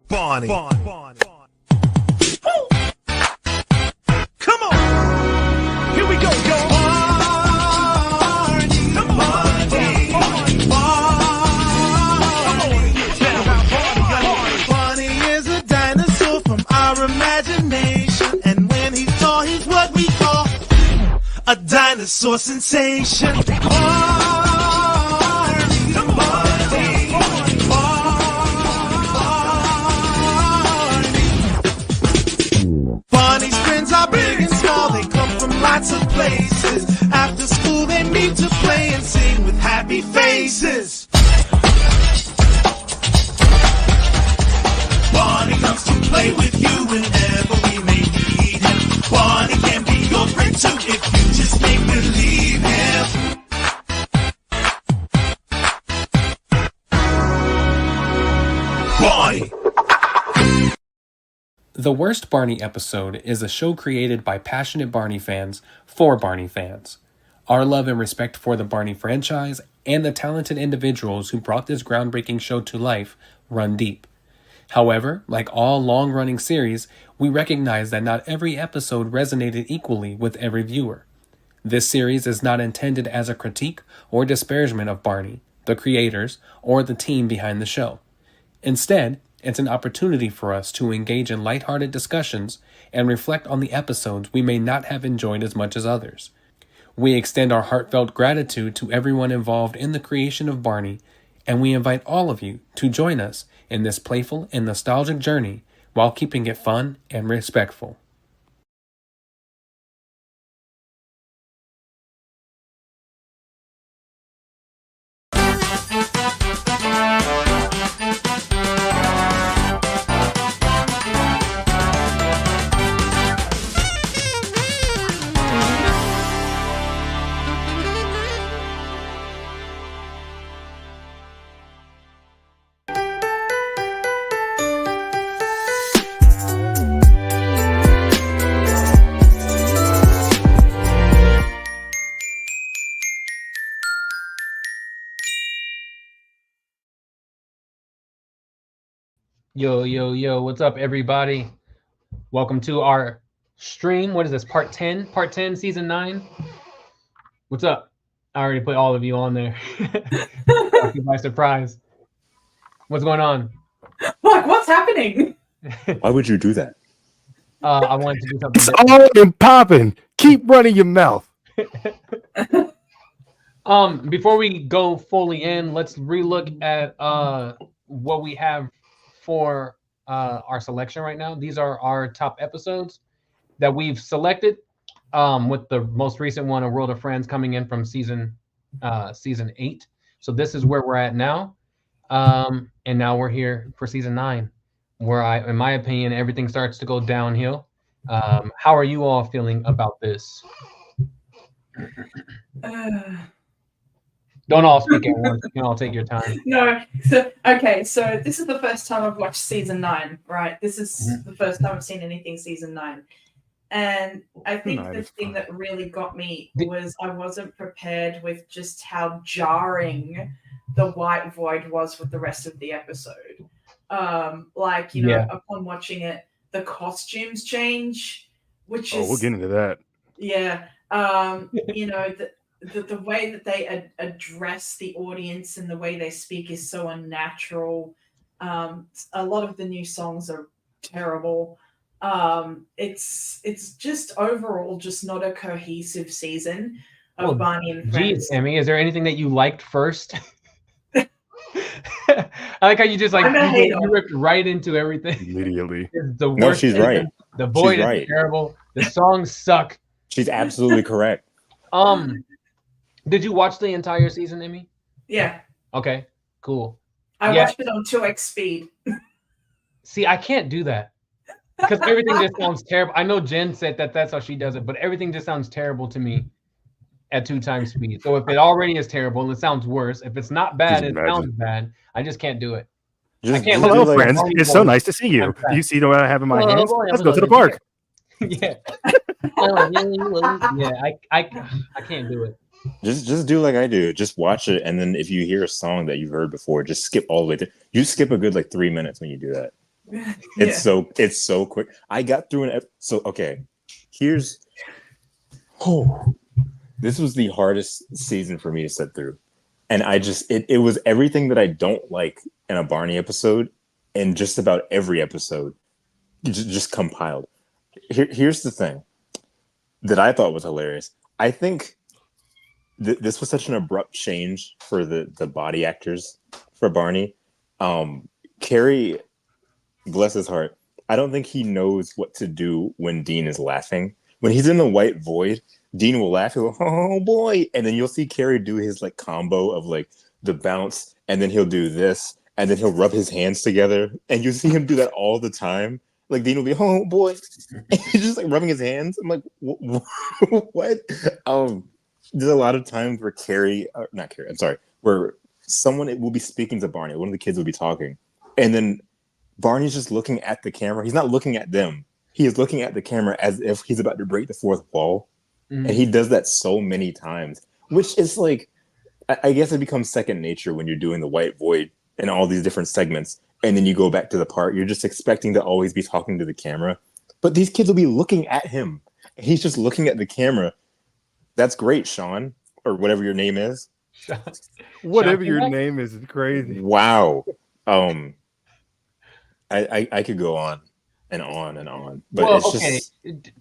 Barney. Come on. Here we go, yo. Barney. Come on. Barney is a dinosaur from our imagination. And when he's tall, he's what we call a dinosaur sensation. Barney's friends are big and small, they come from lots of places. After school they meet to play and sing with happy faces. Barney comes to play with you whenever we may need him. Barney can be your friend too if you just make believe him. Barney. The Worst Barney Episode is a show created by passionate Barney fans for Barney fans. Our love and respect for the Barney franchise and the talented individuals who brought this groundbreaking show to life run deep. However, like all long-running series, we recognize that not every episode resonated equally with every viewer. This series is not intended as a critique or disparagement of Barney, the creators, or the team behind the show. Instead, it's an opportunity for us to engage in lighthearted discussions and reflect on the episodes we may not have enjoyed as much as others. We extend our heartfelt gratitude to everyone involved in the creation of Barney, and we invite all of you to join us in this playful and nostalgic journey while keeping it fun and respectful. Yo, what's up, everybody? Welcome to our stream. What is this, part 10? Part 10, season 9? What's up? I already put all of you on there. Took you by surprise. What's going on? Like, what's happening? Why would you do that? I wanted to do something It's different. all in popping. Keep running your mouth. Before we go fully in, let's relook at what we have for our selection right now. These are our top episodes that we've selected, with the most recent one, A World of Friends, coming in from season 8. So this is where we're at now, and now we're here for season 9, where in my opinion, everything starts to go downhill. How are you all feeling about this? Don't all speak at once. You can all take your time. No. So this is the first time I've watched season 9, right? This is the first time I've seen anything season 9. And I think the thing that really got me was I wasn't prepared with just how jarring the white void was with the rest of the episode. Upon watching it, the costumes change, which is... we'll get into that. Yeah. The way that they address the audience and the way they speak is so unnatural. A lot of the new songs are terrible. It's just overall just not a cohesive season of Barney and Friends. Geez, Emmy, is there anything that you liked first? I like how you just you ripped right into everything Immediately. The worst No, she's right. The void She's is right. terrible. The songs suck. She's absolutely correct. Did you watch the entire season, Emmy? Yeah. Okay, cool. I watched it on 2x speed. See, I can't do that because everything just sounds terrible. I know Jen said that's how she does it, but everything just sounds terrible to me at 2 times speed. So if it already is terrible and it sounds worse, if it's not bad, it sounds bad. I just can't do it. Hello, friends. It's so nice to see you. Do you see what I have in my hands? Let's go to the park. Yeah. I can't do it. Just do like I do. Just watch it, and then if you hear a song that you've heard before, just skip all the way through. You skip a good 3 minutes when you do that. It's so quick. I got through here's this was the hardest season for me to sit through. And it was everything that I don't like in a Barney episode, and just about every episode just compiled. Here's the thing that I thought was hilarious. I think this was such an abrupt change for the body actors for Barney. Carrie, bless his heart, I don't think he knows what to do when Dean is laughing. When he's in the white void, Dean will laugh. He'll go, oh boy. And then you'll see Carrie do his like combo of like the bounce, and then he'll do this, and then he'll rub his hands together. And you see him do that all the time. Like Dean will be, oh boy. And he's just like rubbing his hands. I'm like, what? There's a lot of times where where someone will be speaking to Barney. One of the kids will be talking. And then Barney's just looking at the camera. He's not looking at them. He is looking at the camera as if he's about to break the fourth wall. Mm-hmm. And he does that so many times, which is like, I guess it becomes second nature when you're doing the white void and all these different segments. And then you go back to the part, you're just expecting to always be talking to the camera. But these kids will be looking at him. He's just looking at the camera. That's great, Sean, or whatever your name is. Whatever your name is crazy. Wow. I could go on and on and on. But well, it's just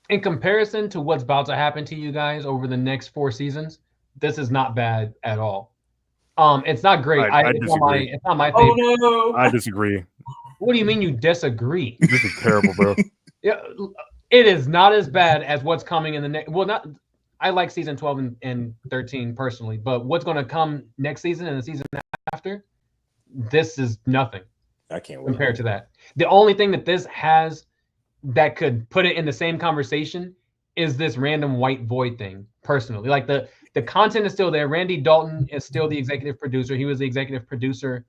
in comparison to what's about to happen to you guys over the next 4 seasons, this is not bad at all. It's not great. It's not my favorite. Oh no. I disagree. What do you mean you disagree? This is terrible, bro. Yeah, it is not as bad as what's coming in the next. Well, not. I like season 12 and 13 personally, but what's going to come next season and the season after, this is nothing. I can't wait. Compared to that. The only thing that this has that could put it in the same conversation is this random white void thing. Personally, like the content is still there. Randy Dalton is still the executive producer. He was the executive producer,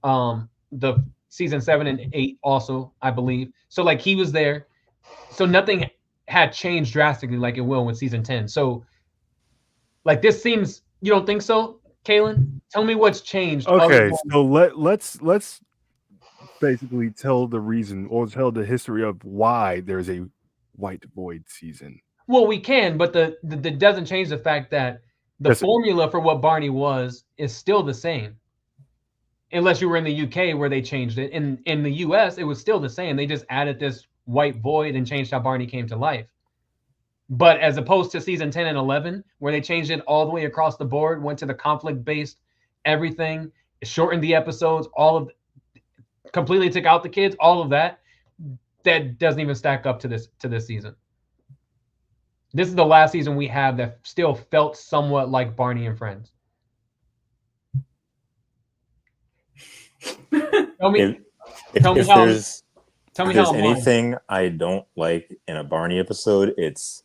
the season 7 and 8 also, I believe. So like he was there. So nothing had changed drastically like it will with season 10. So like this seems, you don't think so, Kaylin? Tell me what's changed. Okay, so let's basically tell the reason or tell the history of why there's a white void season. Well, we can, but that doesn't change the fact that the formula for what Barney was is still the same. Unless you were in the UK where they changed it. In the US, it was still the same. They just added this white void and changed how Barney came to life. But as opposed to season 10 and 11, where they changed it all the way across the board, went to the conflict-based everything, shortened the episodes, completely took out the kids, all of that doesn't even stack up to this season. This is the last season we have that still felt somewhat like Barney and Friends. Tell me how there's anything I don't like in a Barney episode, it's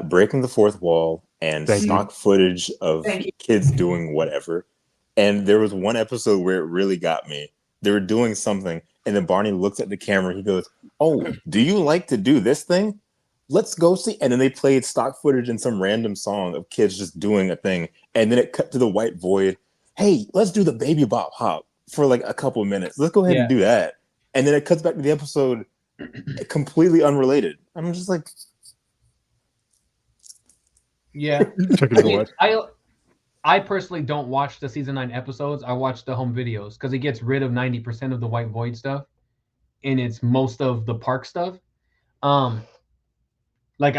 breaking the fourth wall and stock footage of kids doing whatever. And there was one episode where it really got me. They were doing something, and then Barney looks at the camera. He goes, "Oh, do you like to do this thing? Let's go see." And then they played stock footage in some random song of kids just doing a thing. And then it cut to the white void. Hey, let's do the baby bop hop for like a couple of minutes. Let's go ahead and do that. And then it cuts back to the episode completely unrelated. I'm just like, yeah. I personally don't watch the season 9 episodes. I watch the home videos because it gets rid of 90% of the white void stuff, and it's most of the park stuff. I didn't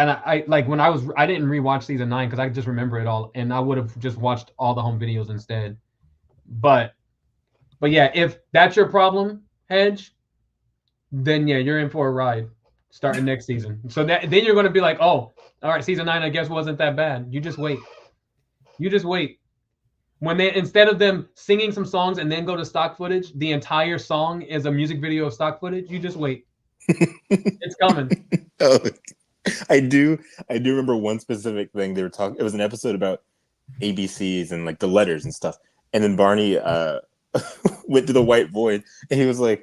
rewatch season 9 because I just remember it all, and I would have just watched all the home videos instead. But yeah, if that's your problem, Hedge, then yeah, you're in for a ride starting next season. So then you're going to be like, oh, all right, season 9, I guess wasn't that bad. You just wait. When they, instead of them singing some songs and then go to stock footage, the entire song is a music video of stock footage. You just wait. It's coming. Oh, I do remember one specific thing they were talking. It was an episode about ABCs and like the letters and stuff. And then Barney went to the white void and he was like,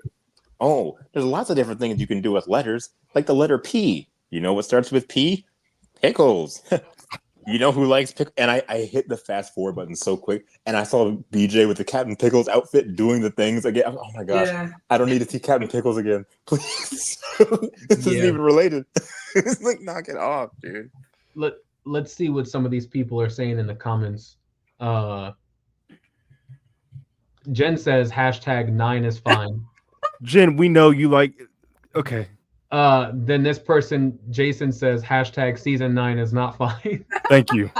"Oh, there's lots of different things you can do with letters, like the letter P. You know what starts with P? Pickles." You know who likes pickles? And I hit the fast forward button so quick, and I saw BJ with the Captain Pickles outfit doing the things again. Oh my gosh, Yeah. I don't need to see Captain Pickles again, please. This isn't even related. It's like, knock it off, dude. Let's see what some of these people are saying in the comments. Jen says #9 is fine. Jen, we know you like. Okay. Then this person, Jason, says #season 9 is not fine. Thank you.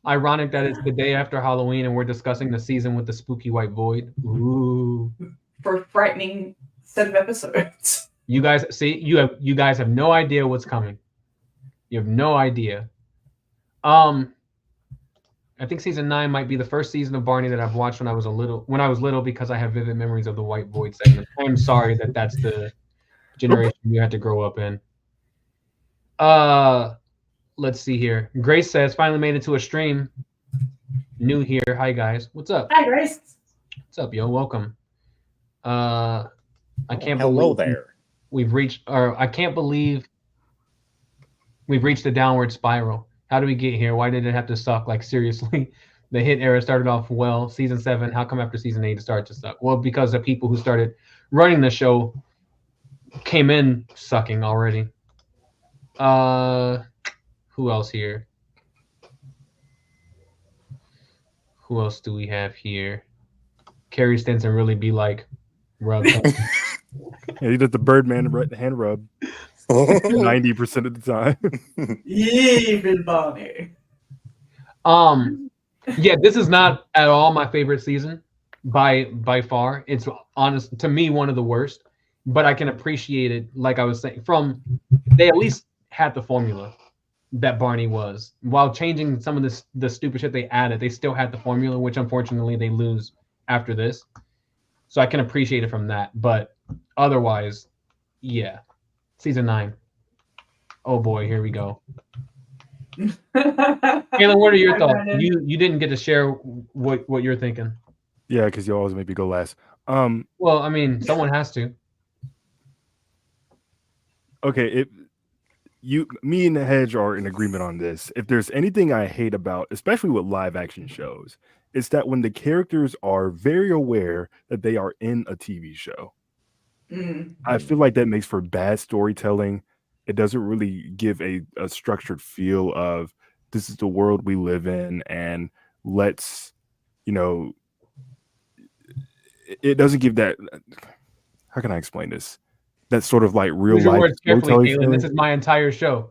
Ironic that it's the day after Halloween and we're discussing the season with the spooky white void. Ooh. For a frightening set of episodes. You guys see, you guys have no idea what's coming. You have no idea. I think season 9 might be the first season of Barney that I've watched when I was little because I have vivid memories of the White Void segment. I'm sorry that that's the generation you had to grow up in. Let's see here. Grace says finally made it to a stream. New here. Hi guys. What's up? Hi Grace. What's up, yo? Welcome. I can't Hello believe there. I can't believe we've reached a downward spiral. How do we get here? Why did it have to suck? Like, seriously, the hit era started off well. Season 7, how come after season 8 it started to suck? Well, because the people who started running the show came in sucking already. Who else here? Who else do we have here? Carrie Stinson really be like, rub. Yeah, he did the Birdman hand rub 90% of the time. Evil Barney. Yeah, this is not at all my favorite season by far. It's honest to me one of the worst, but I can appreciate it. Like I was saying, they at least had the formula that Barney was. While changing some of the stupid shit they added, they still had the formula, which unfortunately they lose after this. So I can appreciate it from that, but otherwise, yeah. Season 9. Oh boy, here we go. Kaylin, what are your thoughts? You didn't get to share what you're thinking. Yeah, because you always make me go last. Well, I mean, someone has to. Okay, me and the Hedge are in agreement on this. If there's anything I hate about, especially with live action shows, it's that when the characters are very aware that they are in a TV show. I feel like that makes for bad storytelling. It doesn't really give a structured feel of this is the world we live in, and let's, it doesn't give that. How can I explain this? That sort of like real life. Words carefully, Kaylin. This is my entire show.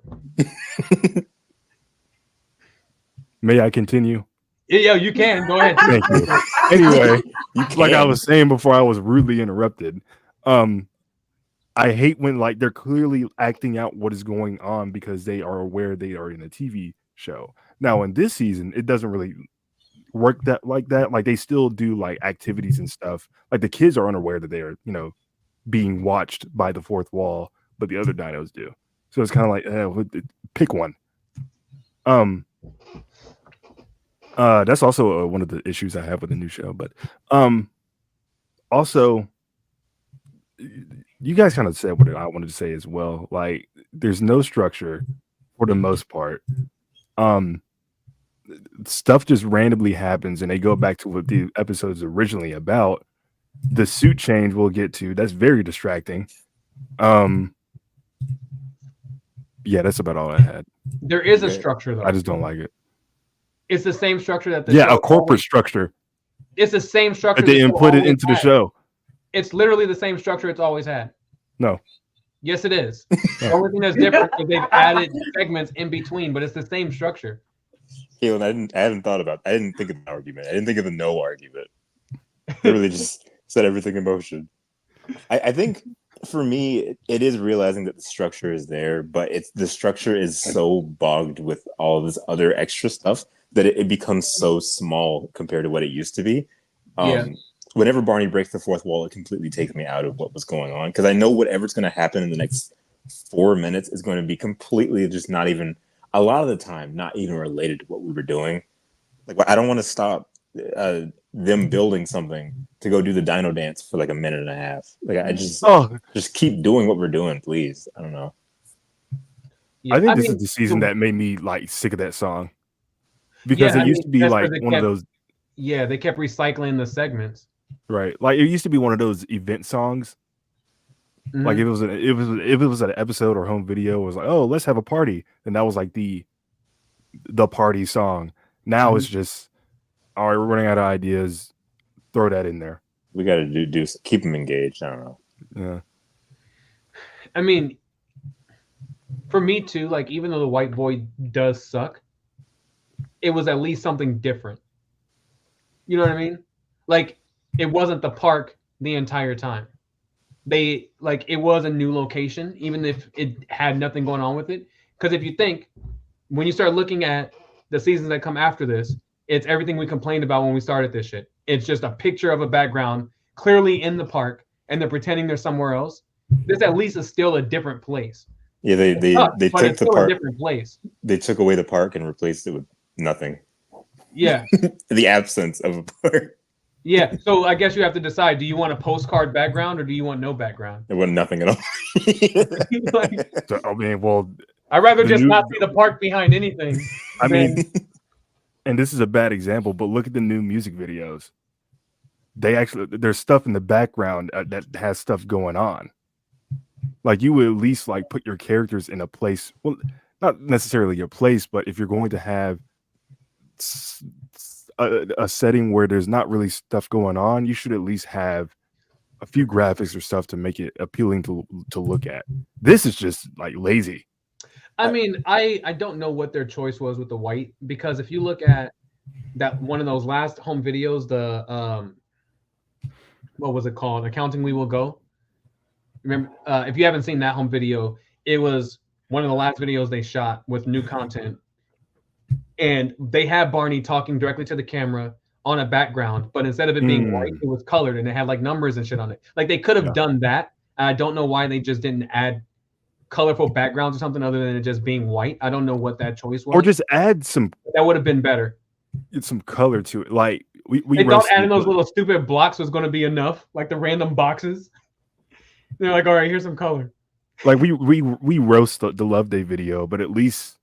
May I continue? Yeah, you can. Go ahead. Thank you. Anyway, like I was saying before I was rudely interrupted, I hate when like they're clearly acting out what is going on because they are aware they are in a TV show. Now in this season, it doesn't really work like that. Like they still do like activities and stuff. Like the kids are unaware that they are, being watched by the fourth wall, but the other dinos do. So it's kind of like pick one. That's also one of the issues I have with the new show. But also, you guys kind of said what I wanted to say as well. Like, there's no structure for the most part. Stuff just randomly happens, and they go back to what the episode's originally about. The suit change we'll get to. That's very distracting. Yeah, that's about all I had. There is a structure, though. I just don't like it. It's the same structure that a corporate structure. It's the same structure that they input it into the show. It's literally the same structure it's always had. No. Yes, it is. The only thing that's different is they've added segments in between, but it's the same structure. Kaylin, I hadn't thought about. I didn't think of the argument. I didn't think of the no argument. They really just set everything in motion. I think for me, it is realizing that the structure is there, but the structure is so bogged with all this other extra stuff that it becomes so small compared to what it used to be. Whenever Barney breaks the fourth wall, it completely takes me out of what was going on, because I know whatever's going to happen in the next 4 minutes is going to be completely just not even, a lot of the time, not even related to what we were doing. Like, I don't want to stop them building something to go do the dino dance for like a minute and a half. Like, I just keep doing what we're doing, please. I don't know. Yeah, I think this is the season that made me like sick of that song because Yeah, it used to be that's like where they one of kept- those. Yeah, they kept recycling the segments. Right, like it used to be one of those event songs. Like Mhm. if it was an episode or home video, it was like, oh, let's have a party, and that was like the party song. Now it's just, all right, we're running out of ideas. Throw that in there. We got to do keep them engaged. I don't know. Yeah. I mean, for me too, like even though the white boy does suck, it was at least something different. You know what I mean? Like it wasn't the park the entire time. They like it was a new location, even if it had nothing going on with it. Because if you think, when you start looking at the seasons that come after this, it's everything we complained about when we started this shit. It's just a picture of a background clearly in the park, and they're pretending they're somewhere else. This at least is still a different place. Yeah, they But took it's the still park. a different place. They took away the park and replaced it with nothing. Yeah. The absence of a park. Yeah. So I guess you have to decide: do you want a postcard background or do you want no background? There was nothing at all. Like, So, I mean, well, I'd rather The just new- not see the park behind anything. I mean, and this is a bad example, but look at the new music videos. There's stuff in the background that has stuff going on. Like you would at least like put your characters in a place. Well, not necessarily your place, but if you're going to have a setting where there's not really stuff going on, you should at least have a few graphics or stuff to make it appealing to look at. This is just like lazy. I mean, I don't know what their choice was with the white, because if you look at that one of those last home videos, the what was it called? Accounting We Will Go. Remember, if you haven't seen that home video, it was one of the last videos they shot with new content, and they had Barney talking directly to the camera on a background, but instead of it being white, it was colored and it had like numbers and shit on it. Like they could have done that. I don't know why they just didn't add colorful backgrounds or something other than it just being white. I don't know what that choice was. Or just add some That would have been better. some color to it. Like we They thought roasted- adding those little stupid blocks was going to be enough, like the random boxes. They're like, all right, here's some color. like we roast the Love Day video, but at least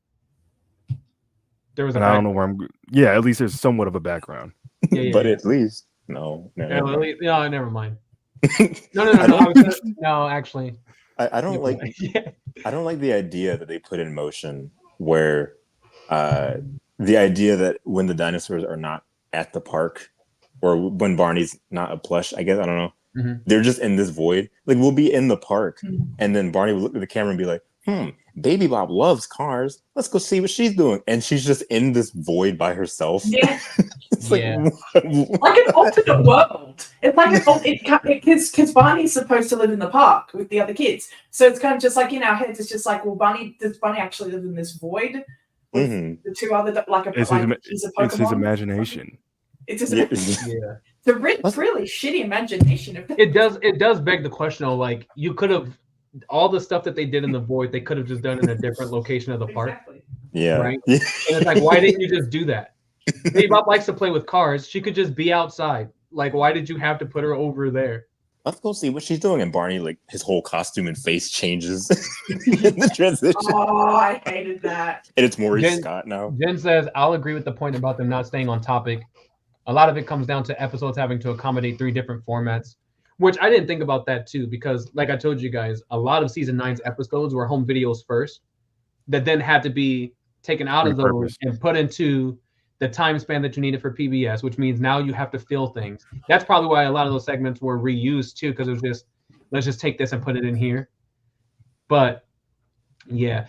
There was a and I don't know where I'm. Yeah, at least there's somewhat of a background. But at least no. Never mind. No, no, actually. I don't like. Yeah. I don't like the idea that they put in motion where the idea that when the dinosaurs are not at the park or when Barney's not a plush, I guess, I don't know. Mhm. They're just in this void. Like we'll be in the park and then Barney will look at the camera and be like, Baby Bob loves cars. Let's go see what she's doing. And she's just in this void by herself. Yeah, It's like, Yeah. like an alternate world. It's like because Barney's supposed to live in the park with the other kids, so it's kind of just like in our heads. It's just like, well, does Barney actually live in this void with the two other It's his imagination. It's his Yeah. It's a really shitty imagination. It does beg the question of, like, you could have all the stuff that they did in the void, they could have just done in a different location of the park. Exactly. Yeah. Right? And it's like, why didn't you just do that? Baby Bob likes to play with cars. She could just be outside. Like, why did you have to put her over there? Let's go see what she's doing. And Barney, like, his whole costume and face changes in the transition. Oh, I hated that. And it's Maurice Jen- Scott now. Jen says, I'll agree with the point about them not staying on topic. A lot of it comes down to episodes having to accommodate 3 different formats, which I didn't think about that too, because like I told you guys, a lot of season 9's episodes were home videos first that then had to be taken out of those and put into the time span that you needed for PBS, which means now you have to fill things. That's probably why a lot of those segments were reused too, because it was just, let's just take this and put it in here. But yeah,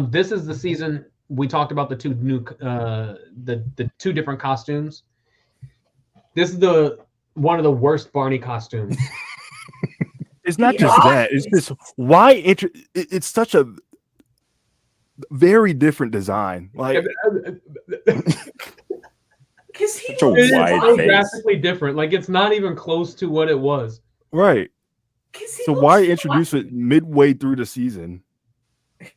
this is the season we talked about the 2 new, the 2 different costumes. This is one of the worst Barney costumes. It's not just that. It's just why it's such a very different design. Like Because he Such a looks wide so face. drastically different. Like, it's not even close to what it was. right. 'cause he So looks why fine. introduce it midway through the season? He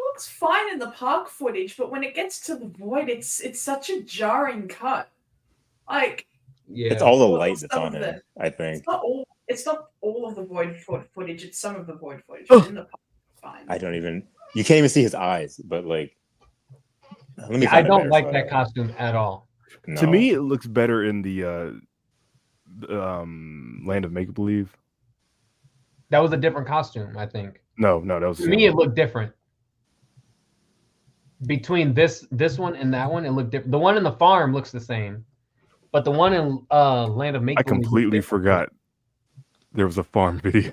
looks fine in the park footage, but when it gets to the void, it's such a jarring cut. Like, Yeah. It's all the Well, light that's some on of him, I think. it's not all of the void footage. It's some of the void footage. But in the park, it's fine. I don't even. You can't even see his eyes. But like, let me. I don't like that costume at all. No. To me, it looks better in the Land of Make Believe. That was a different costume, I think. No, that was to me. It looked different. Between this one and that one, it looked different. The one in the farm looks the same, but the one in Land of Make Believe. I completely forgot there was a farm video.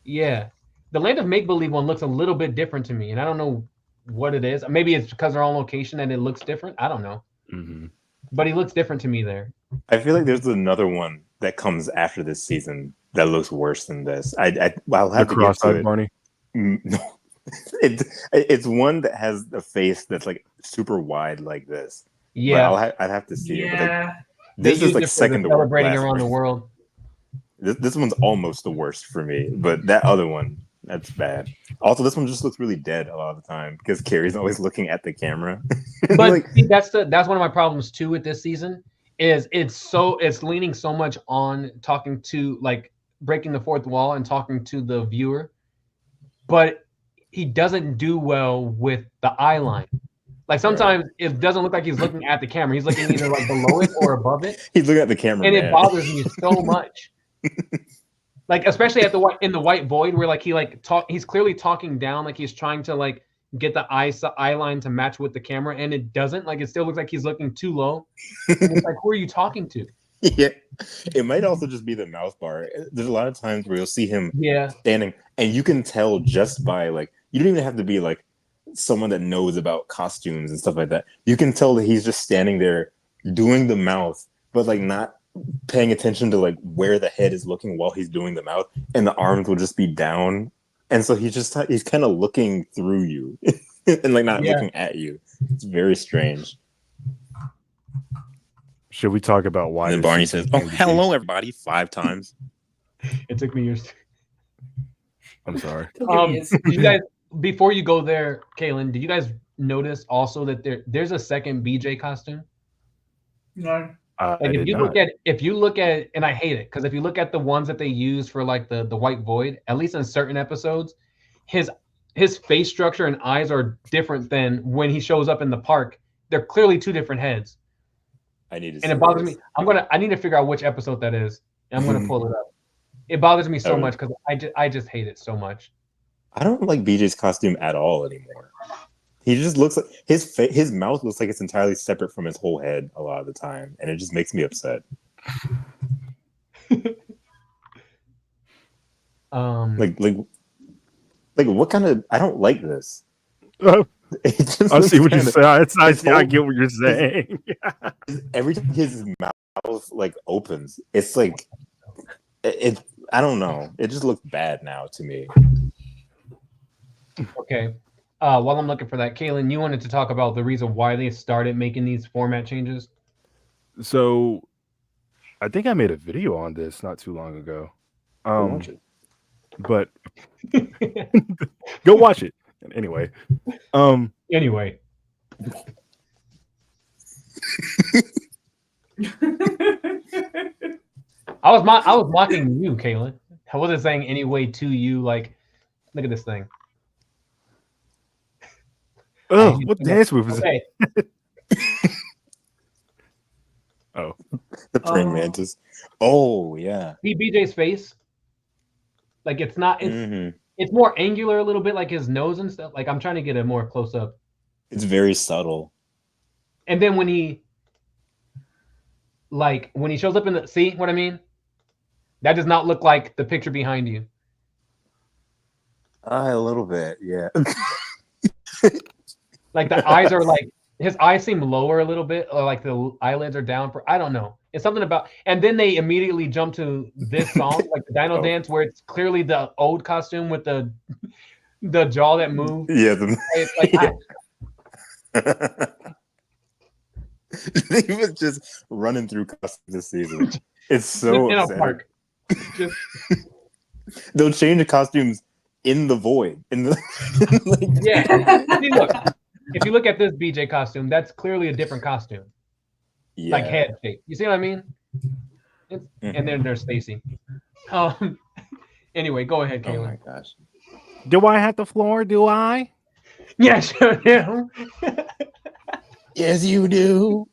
Yeah, the Land of Make Believe one looks a little bit different to me, and I don't know what it is. Maybe it's because they're on location and it looks different. I don't know. Mm-hmm. But he looks different to me there. I feel like there's another one that comes after this season that looks worse than this. I'll have to get to it. Barney. No, it's one that has a face that's like super wide like this. Yeah, I'd have to see it. But like, this is like second to celebrating around the world. This one's almost the worst for me, but that other one, that's bad. Also, this one just looks really dead a lot of the time because Carrie's always looking at the camera. But like, that's one of my problems too with this season. Is it's leaning so much on talking to, like, breaking the fourth wall and talking to the viewer, but he doesn't do well with the eye line. Like sometimes it doesn't look like he's looking at the camera. He's looking either like below it or above it. He's looking at the camera, and it bothers me so much. Like especially at in the white void where like he's clearly talking down, like he's trying to like get the eye line to match with the camera, and it doesn't. Like it still looks like he's looking too low. And it's like, who are you talking to? Yeah, it might also just be the mouth bar. There's a lot of times where you'll see him standing, and you can tell just by like, you don't even have to be like someone that knows about costumes and stuff like that. You can tell that he's just standing there doing the mouth, but like not paying attention to like where the head is looking while he's doing the mouth, and the arms will just be down, and so he's kind of looking through you and like not looking at you. It's very strange. Should we talk about why? And then Barney says, "Oh, hello, everybody," 5 times. It took me years. I'm sorry. Did you guys, before you go there, Kaylin, did you guys notice also that there's a second BJ costume? No. Like if you look at, and I hate it because if you look at the ones that they use for like the white void, at least in certain episodes, his face structure and eyes are different than when he shows up in the park. They're clearly 2 different heads. I need to. And it bothers me. I need to figure out which episode that is. And I'm gonna pull it up. It bothers me so much because I just hate it so much. I don't like BJ's costume at all anymore. He just looks like his mouth looks like it's entirely separate from his whole head a lot of the time, and it just makes me upset. Like what kind of? I don't like this. I see what you're saying. I get what you're saying. Every time his mouth like opens, it's like it. I don't know. It just looks bad now to me. Okay. While I'm looking for that, Kaylin, you wanted to talk about the reason why they started making these format changes. So, I think I made a video on this not too long ago. But go watch it anyway. Anyway. I was mocking you, Kaylin. I wasn't saying anyway to you. Like, look at this thing. Oh, what dance move is it? Oh, the praying mantis. Oh yeah. See BJ's face. Like it's not. It's more angular a little bit, like his nose and stuff. Like I'm trying to get a more close up. It's very subtle. And then when he shows up in the, see what I mean? That does not look like the picture behind you. A little bit, yeah. Like the eyes are like, his eyes seem lower a little bit, or like the eyelids are down. I don't know. It's something about, and then they immediately jump to this song, like the Dino Dance, where it's clearly the old costume with the jaw that moves. Yeah. He was just running through customs this season. It's so in a park. They'll change the costumes in the void. Yeah. See, look. If you look at this BJ costume, that's clearly a different costume. Yeah. Like head shape. You see what I mean? And then there's Stacy. Anyway, go ahead, Kaylin. Oh my gosh. Do I have the floor? Do I? Yes, you do. Yes, you do.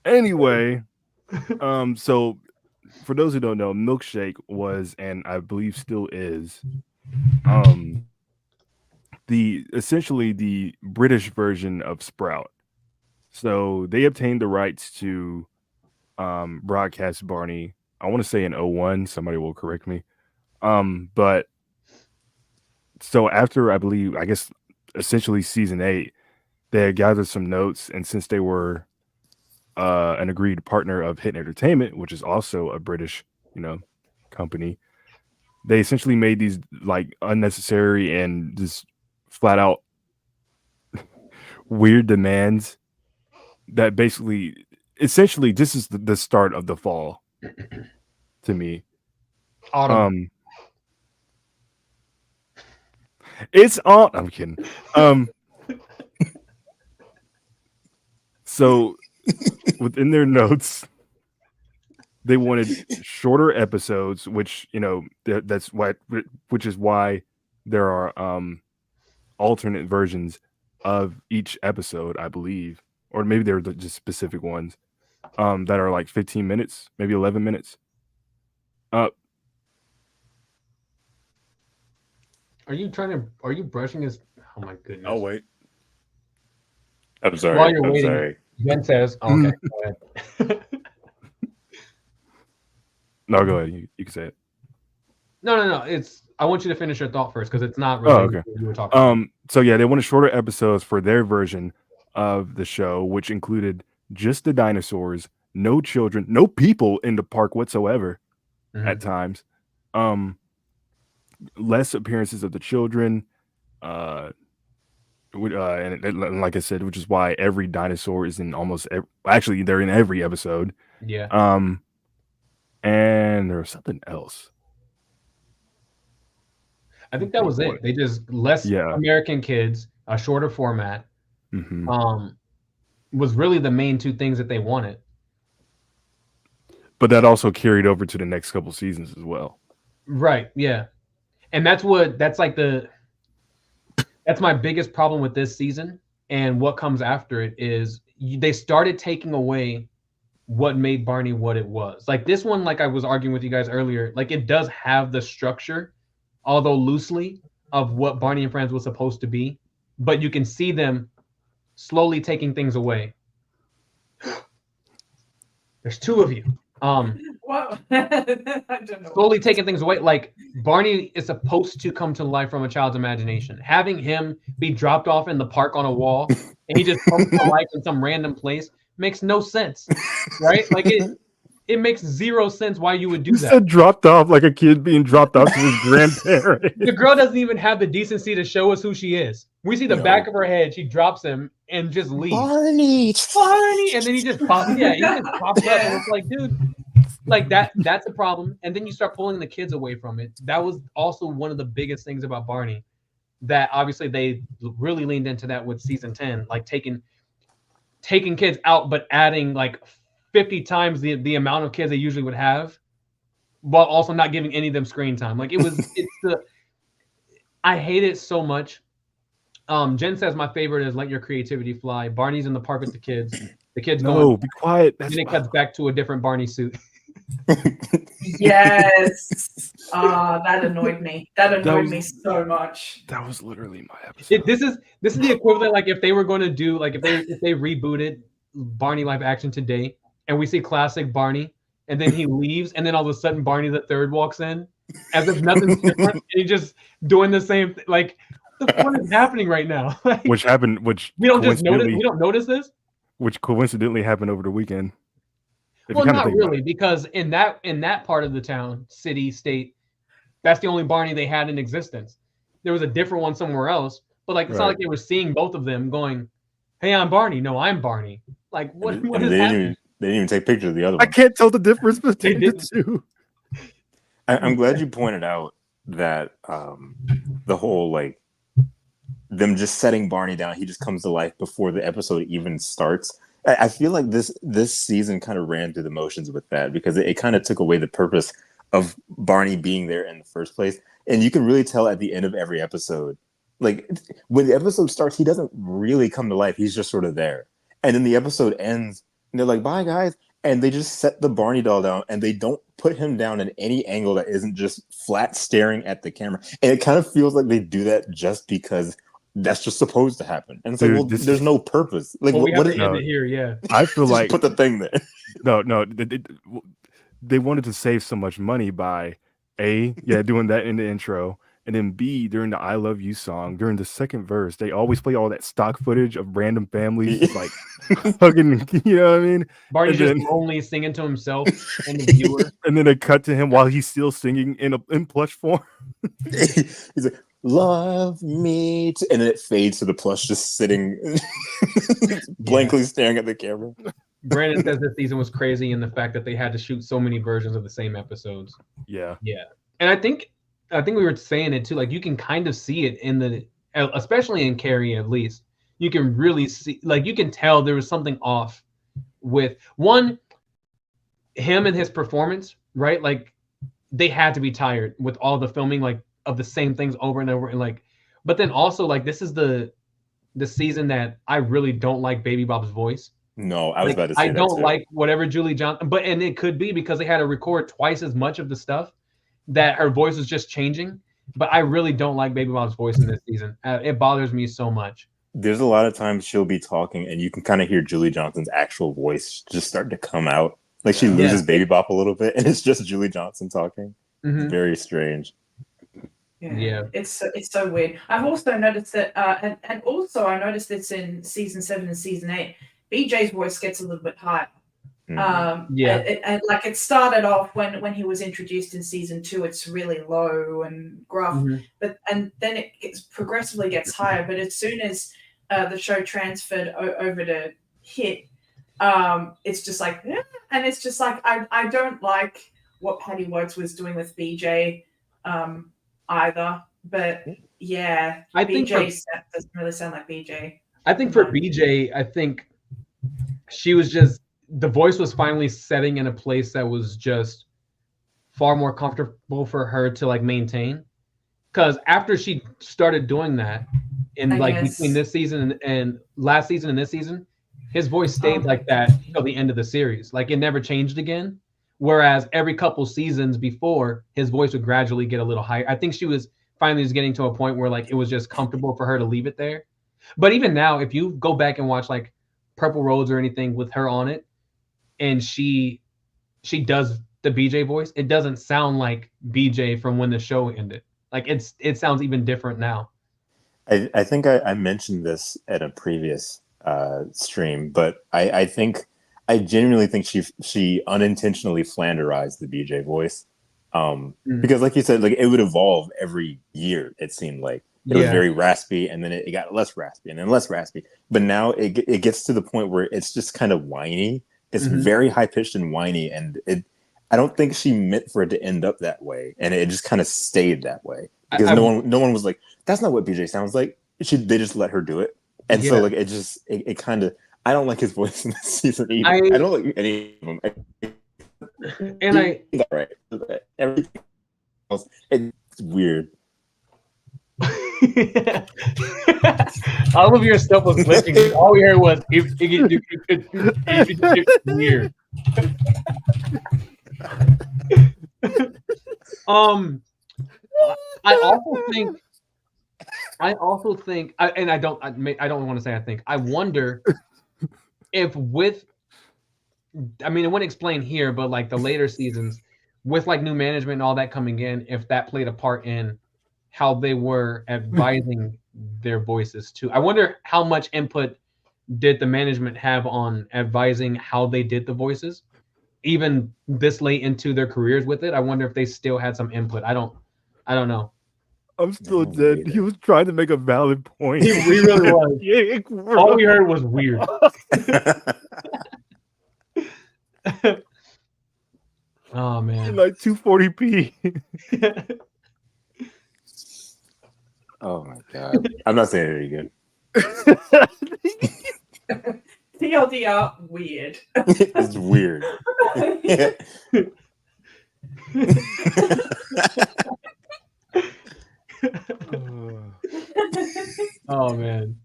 Anyway, so for those who don't know, Milkshake was, and I believe still is, essentially the British version of Sprout. So they obtained the rights to broadcast Barney. I want to say in 01. Somebody will correct me. But so after I guess essentially season 8, they had gathered some notes, and since they were an agreed partner of Hit Entertainment, which is also a British, company, they essentially made these like unnecessary and just flat out weird demands that essentially this is the start of the fall to me. Autumn. It's all I'm kidding. So within their notes, they wanted shorter episodes, which which is why there are alternate versions of each episode, I believe, or maybe they're just specific ones that are like 15 minutes, maybe 11 minutes. Are you brushing his? Oh my goodness. Oh wait. I'm sorry. While you're I'm waiting, sorry. Ben says, "Okay, go ahead." No, go ahead. You can say it. No. I want you to finish your thought first because it's not really okay. what you were talking about. So yeah, they wanted shorter episodes for their version of the show, which included just the dinosaurs, no children, no people in the park whatsoever at times. Less appearances of the children. And like I said, which is why every dinosaur is in actually they're in every episode. Yeah. And there was something else. I think that was it. They just less American kids, a shorter format. Was really the main two things that they wanted. But that also carried over to the next couple seasons as well. Right. Yeah. And that's my biggest problem with this season and what comes after it is they started taking away what made Barney what it was. Like this one, like I was arguing with you guys earlier, like it does have the structure, although loosely, of what Barney and Friends was supposed to be, but you can see them slowly taking things away. There's two of you. Wow. I don't know. Slowly taking things away. Like Barney is supposed to come to life from a child's imagination. Having him be dropped off in the park on a wall and he just comes to life in some random place makes no sense, right? Like it makes zero sense why you would do that. Said dropped off like a kid being dropped off to his grandparents. The girl doesn't even have the decency to show us who she is. We see the back of her head. She drops him and just leaves. Barney, and then he just pops. Yeah, he just pops up, and it's like, dude, like that's a problem. And then you start pulling the kids away from it. That was also one of the biggest things about Barney. That obviously they really leaned into that with season 10, like taking kids out, but adding like 50 times the amount of kids they usually would have, while also not giving any of them screen time. Like I hate it so much. Jen says my favorite is Let Your Creativity Fly. Barney's in the park with the kids. The kids No, be quiet. And it cuts back to a different Barney suit. Yes. That annoyed me. That annoyed me so much. That was literally my episode. This is the equivalent. Like if they were going to do like if they rebooted Barney live action today, and we see classic Barney, and then he leaves, and then all of a sudden Barney the third walks in, as if nothing's different, and he's just doing the same thing. Like what is happening right now? Like, Which we don't just notice. We don't notice this. Which coincidentally happened over the weekend. Well, not really, because in that part of the town, city, state, that's the only Barney they had in existence. There was a different one somewhere else, but like it's not like they were seeing both of them going, "Hey, I'm Barney." No, I'm Barney. Like what is happening? They didn't even take pictures of the other one. I can't tell the difference between the two. I'm glad you pointed out that the whole like them just setting Barney down, he just comes to life before the episode even starts. I feel like this season kind of ran through the motions with that because it kind of took away the purpose of Barney being there in the first place. And you can really tell at the end of every episode, like when the episode starts, he doesn't really come to life. He's just sort of there. And then the episode ends and they're like, bye guys. And they just set the Barney doll down and they don't put him down in any angle that isn't just flat staring at the camera. And it kind of feels like they do that just because that's just supposed to happen. And it's Dude, like, well, there's no purpose. Like, Well, we what have is to end it here, yeah. I feel just like put the thing there. no, they wanted to save so much money by doing that in the intro, and then B, during the "I Love You" song, during the second verse, they always play all that stock footage of random families just like hugging. You know what I mean? Barney's And just lonely singing to himself and the viewer. And then they cut to him while he's still singing in plush form. He's like, love me too. And then it fades to the plush just sitting blankly staring at the camera. Brandon says this season was crazy in the fact that they had to shoot so many versions of the same episodes. Yeah. And I think we were saying it too. Like you can kind of see it in the, especially in Carrie, at least you can really see, like you can tell there was something off with one, him and his performance, right? Like they had to be tired with all the filming, like of the same things over and over, and like, but then also like this is the season that I really don't like Baby Bop's voice. No, I was about to say I that don't too. like whatever Julie Johnson, and it could be because they had to record twice as much of the stuff that her voice was just changing. But I really don't like Baby Bop's voice in this season. It bothers me so much. There's a lot of times she'll be talking and you can kind of hear Julie Johnson's actual voice just start to come out. Like she loses Baby Bop a little bit and it's just Julie Johnson talking. Mm-hmm. Very strange. Yeah. It's so weird. I've also noticed that, and also I noticed this in season 7 and season 8. BJ's voice gets a little bit higher. Mm-hmm. And like it started off when he was introduced in season 2, it's really low and gruff, and then it progressively gets higher. But as soon as the show transferred over to Hit, it's just like, and it's just like I don't like what Patty Works was doing with BJ either. But yeah, I BJ think doesn't really sound like BJ. I think for BJ, I think she was just, the voice was finally setting in a place that was just far more comfortable for her to like maintain. Because after she started doing that in between this season and last season and this season, his voice stayed like that until the end of the series. Like it never changed again. Whereas every couple seasons before, his voice would gradually get a little higher. I think she was finally getting to a point where like it was just comfortable for her to leave it there. But even now, if you go back and watch like Purple Roads or anything with her on it, and she does the BJ voice, it doesn't sound like BJ from when the show ended. Like it sounds even different now. I think I mentioned this at a previous stream, but I genuinely think she unintentionally flanderized the BJ voice. Because like you said, like it would evolve every year, it seemed like. It was very raspy, and then it got less raspy, and then less raspy. But now it gets to the point where it's just kind of whiny. It's very high-pitched and whiny, and I don't think she meant for it to end up that way, and it just kind of stayed that way. Because no one was like, that's not what BJ sounds like. They just let her do it. And so like it kind of, I don't like his voice in this season either. I don't like any of them. And everything else, it's weird. All of your stuff was glitching. All we heard was weird. I also think, and I don't want to say I think. I wonder if with, I mean, it wouldn't explain here, but like the later seasons, with like new management and all that coming in, if that played a part in how they were advising their voices too. I wonder how much input did the management have on advising how they did the voices, even this late into their careers with it. I wonder if they still had some input. I don't know. I'm still dead. He was trying to make a valid point. He really was. All we heard was weird. Oh man. Like 240p. Oh my god. I'm not saying it again. TLDR, weird. It's weird. Oh man.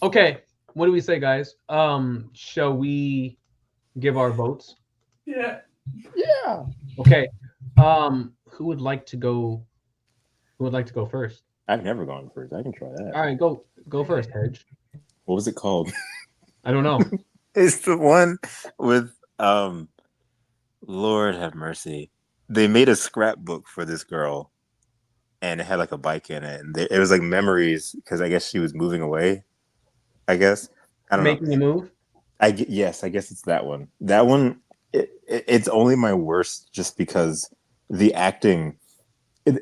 Okay, what do we say, guys? Shall we give our votes? Yeah. Yeah. Okay. Who would like to go? Who would like to go first? I've never gone first. I can try that. All right, go first, Hedge. What was it called? I don't know. It's the one with Lord have mercy. They made a scrapbook for this girl, and it had like a bike in it, and it was like memories because I guess she was moving away. I guess I don't know. Making a move. Yes, I guess it's that one. That one. It's only my worst just because the acting.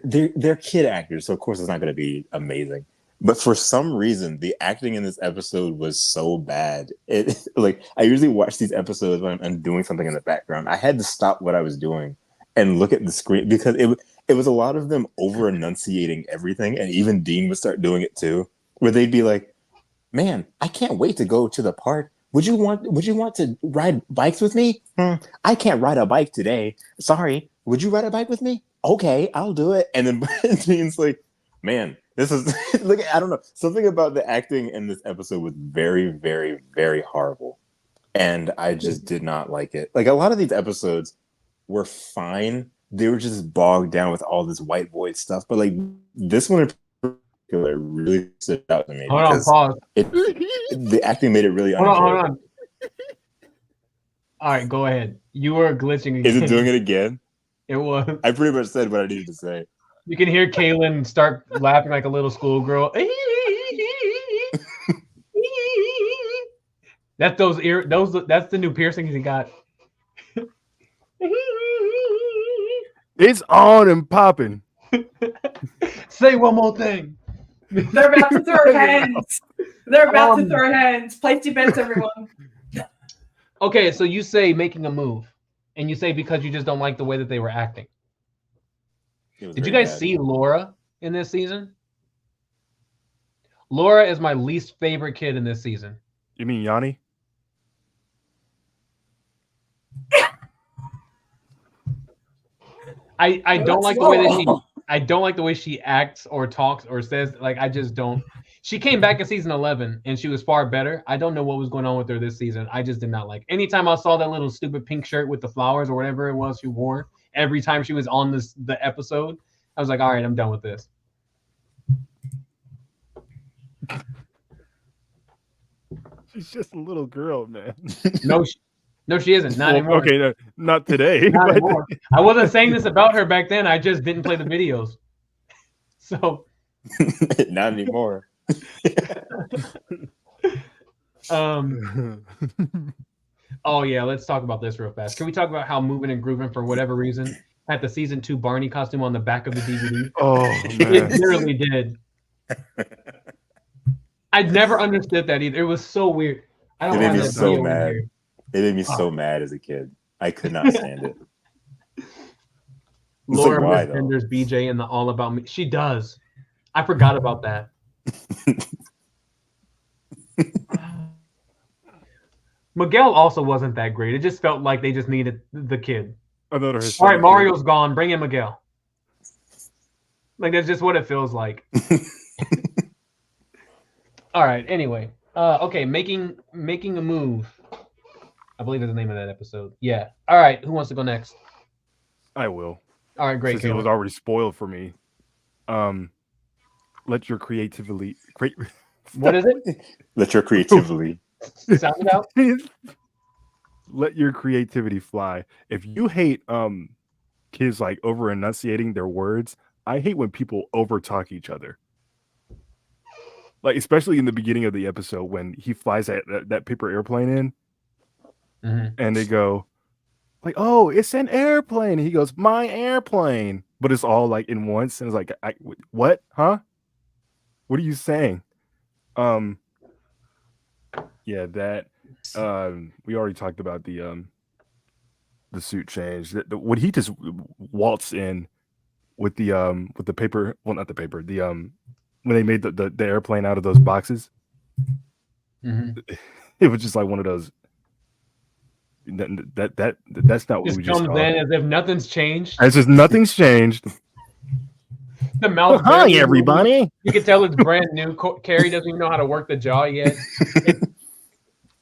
They're kid actors, so of course it's not going to be amazing. But for some reason, the acting in this episode was so bad. It like I usually watch these episodes when I'm doing something in the background. I had to stop what I was doing and look at the screen because it was a lot of them over enunciating everything, and even Dean would start doing it too, where they'd be like, "Man, I can't wait to go to the park. Would you want to ride bikes with me? I can't ride a bike today. Sorry. Would you ride a bike with me? Okay, I'll do it." And then Dean's like, "Man, this is look. I don't know. Something about the acting in this episode was very, very, very horrible, and I just did not like it. Like a lot of these episodes were fine. They were just bogged down with all this white boy stuff. But like this one in particular really stood out to me because Pause. the acting made it really Hold unenjoyable. on. All right, go ahead. You were glitching again. Is it doing it again? It was. I pretty much said what I needed to say. You can hear Kaylin start laughing like a little schoolgirl. That's that's the new piercings he got. It's on and popping. Say one more thing. They're about to throw hands. They're about to throw hands. Place your bets, everyone. Okay, so you say making a move, and you say because you just don't like the way that they were acting. Did you guys see Laura in this season? Laura is my least favorite kid in this season. You mean Yanni? I don't like the way that I don't like the way she acts or talks or says. Like I just don't. She came back in season 11 and she was far better. I don't know what was going on with her this season. I just did not like. Anytime I saw that little stupid pink shirt with the flowers or whatever it was she wore, every time she was on the episode, I was like, all right, I'm done with this. She's just a little girl, man. No, she isn't. Not anymore. Okay, no, not today. Not but... anymore. I wasn't saying this about her back then. I just didn't play the videos. So. Not anymore. Oh yeah, let's talk about this real fast. Can we talk about how Moving and Grooving, for whatever reason, had the season 2 Barney costume on the back of the DVD? Oh man, it literally did. I never understood that either. It was so weird. I don't It made want me that so video mad. in here. It made me so mad as a kid. I could not stand it. Laura like, why, Miss BJ in the All About Me. She does. I forgot about that. Miguel also wasn't that great. It just felt like they just needed the kid. All right, Mario's gone. Bring in Miguel. Like that's just what it feels like. All right. Anyway, okay, making a move. I believe is the name of that episode. Yeah. All right. Who wants to go next? I will. All right. Great. Since it was already spoiled for me. Let your creativity. What is it? Let your creativity. Sound it out. Let your creativity fly. If you hate kids like over enunciating their words, I hate when people over talk each other. Like especially in the beginning of the episode when he flies that paper airplane in, and they go like, "Oh, it's an airplane." And he goes, "My airplane," but it's all like in once, and it's like, "What? Huh? What are you saying?" Yeah, that. We already talked about the suit change. When he just waltzed in with the paper, well, not the paper, when they made the airplane out of those boxes, it was just like one of those. That's not what just we just comes saw. in as if nothing's changed. As if nothing's changed. The mouth. Hi, everybody. You can tell it's brand new. Carrie doesn't even know how to work the jaw yet.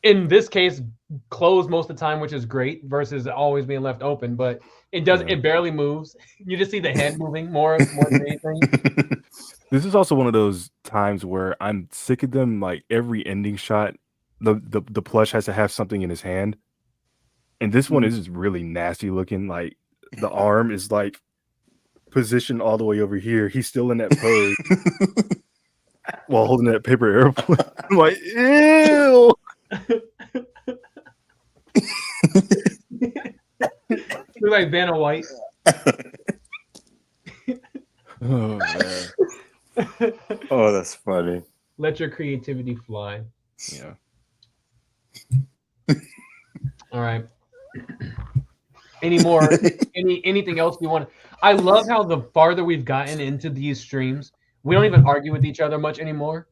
In this case, closed most of the time, which is great, versus always being left open. But it does. It barely moves. You just see the head moving more than anything. This is also one of those times where I'm sick of them. Like every ending shot, the plush has to have something in his hand, and this one is just really nasty looking. Like the arm is like positioned all the way over here. He's still in that pose while holding that paper airplane. I'm like, ew. You're like Vanna White. Oh man. Oh, that's funny. Let your creativity fly. Yeah. All right. Anything else we want? I love how the farther we've gotten into these streams, we don't even argue with each other much anymore.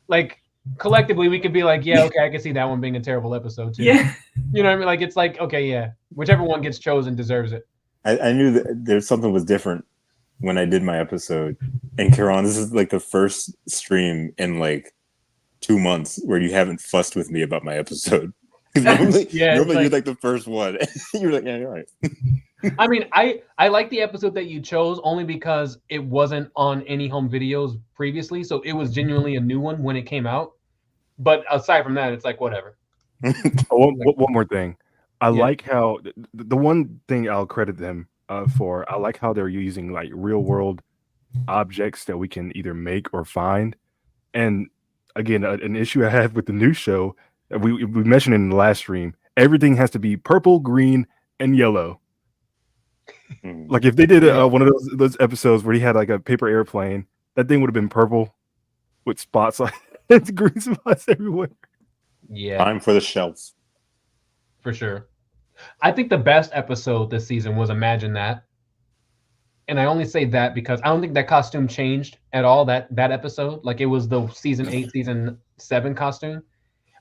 Like collectively, we could be like, yeah, okay, I can see that one being a terrible episode too. Yeah. You know what I mean? Like it's like, okay, yeah, whichever one gets chosen deserves it. I knew that there's something was different when I did my episode. And Karan, this is like the first stream in like 2 months where you haven't fussed with me about my episode. Normally you're like the first one. You're like, yeah, you're right. I mean, I like the episode that you chose only because it wasn't on any home videos previously, so it was genuinely a new one when it came out. But aside from that, it's like whatever. One more thing. I like how the one thing I'll credit them for. I like how they're using like real world objects that we can either make or find. And again, an issue I have with the new show, we mentioned in the last stream, everything has to be purple, green, and yellow. Like if they did one of those episodes where he had like a paper airplane, that thing would have been purple with spots like green spots everywhere. Yeah, time for the shelves. For sure. I think the best episode this season was Imagine That. And I only say that because I don't think that costume changed at all that episode. Like it was the season 8, season 7 costume.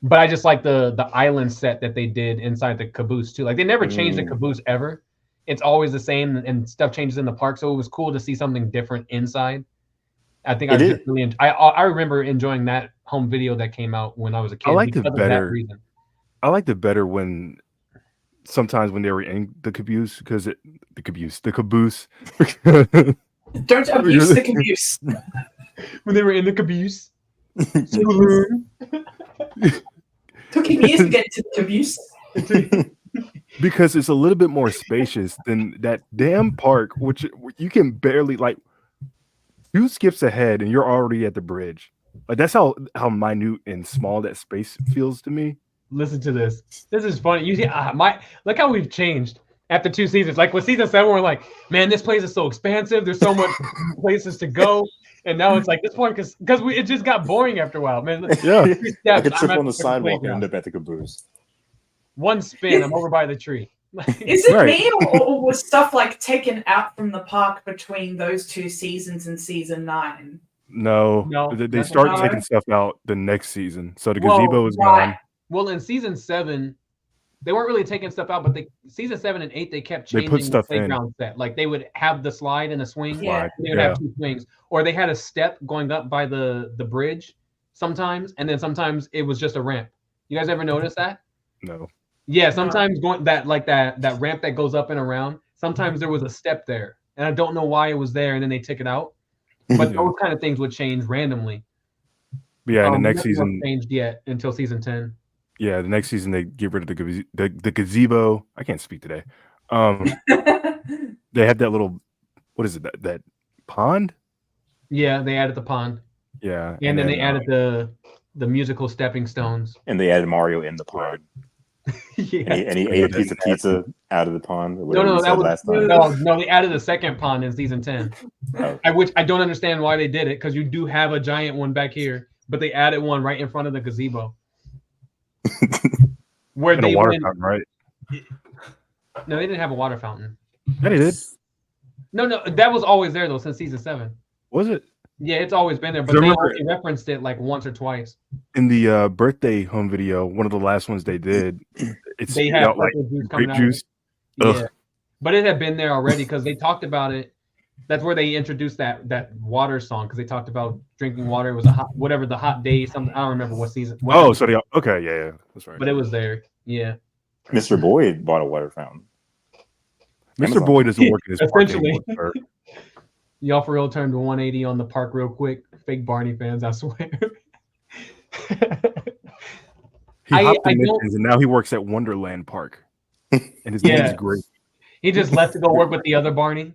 But I just like the island set that they did inside the caboose too. Like they never changed the caboose ever. It's always the same and stuff changes in the park. So it was cool to see something different inside. I think I remember enjoying that home video that came out when I was a kid. I liked it better. That reason. I liked it better when sometimes when they were in the caboose because the caboose. Don't abuse the caboose. When they were in the caboose. Took him years to get to the caboose. Because it's a little bit more spacious than that damn park, which you can barely like 2 skips ahead and you're already at the bridge. Like that's how minute and small that space feels to me. Listen to this. This is funny. You see, look how we've changed after 2 seasons. Like with season 7, we're like, man, this place is so expansive. There's so much places to go. And now it's like this point because it just got boring after a while, man. Yeah, I could trip on the sidewalk and end up at the caboose. One spin, I'm over by the tree. Is it me or was stuff like taken out from the park between those 2 seasons and season 9? No. They start taking stuff out the next season. So the gazebo is gone. Well, in season 7, they weren't really taking stuff out, but season 7 and 8 they kept changing the playground set. Like they would have the slide and a swing. Yeah. They would have 2 swings, or they had a step going up by the bridge sometimes, and then sometimes it was just a ramp. You guys ever notice that? No. Yeah, sometimes going that ramp that goes up and around. Sometimes there was a step there, and I don't know why it was there, and then they took it out. But those kind of things would change randomly. Yeah, and the next season changed yet until season 10. Yeah, the next season they get rid of the gazebo. I can't speak today. They had that little, what is it? That pond? Yeah, they added the pond. Yeah, and then they added the musical stepping stones. And they added Mario in the pond. Yeah. And he ate a piece of pizza out of the pond. No, they added a second pond in season 10. Which I don't understand why they did it because you do have a giant one back here, but they added one right in front of the gazebo. Where and a water fountain, right? No, they didn't have a water fountain. Yeah, they did. No, that was always there though since season 7. Was it? Yeah, it's always been there, but they only referenced it like once or twice. In the birthday home video, one of the last ones they did, they had like juice grape juice. Yeah, but it had been there already because they talked about it That's where they introduced that water song because they talked about drinking water. It was a hot, whatever the hot day, something. I don't remember what season. Oh, so okay, yeah, that's right. But it was there. Yeah. Mr. Boyd bought a water fountain. Mr. Amazon. Boyd doesn't work in his park Essentially. anymore, sir. Y'all for real turned to 180 on the park real quick. Fake Barney fans, I swear. He hopped I in don't- missions and now he works at Wonderland Park. And his name's great. He just left to go work with the other Barney.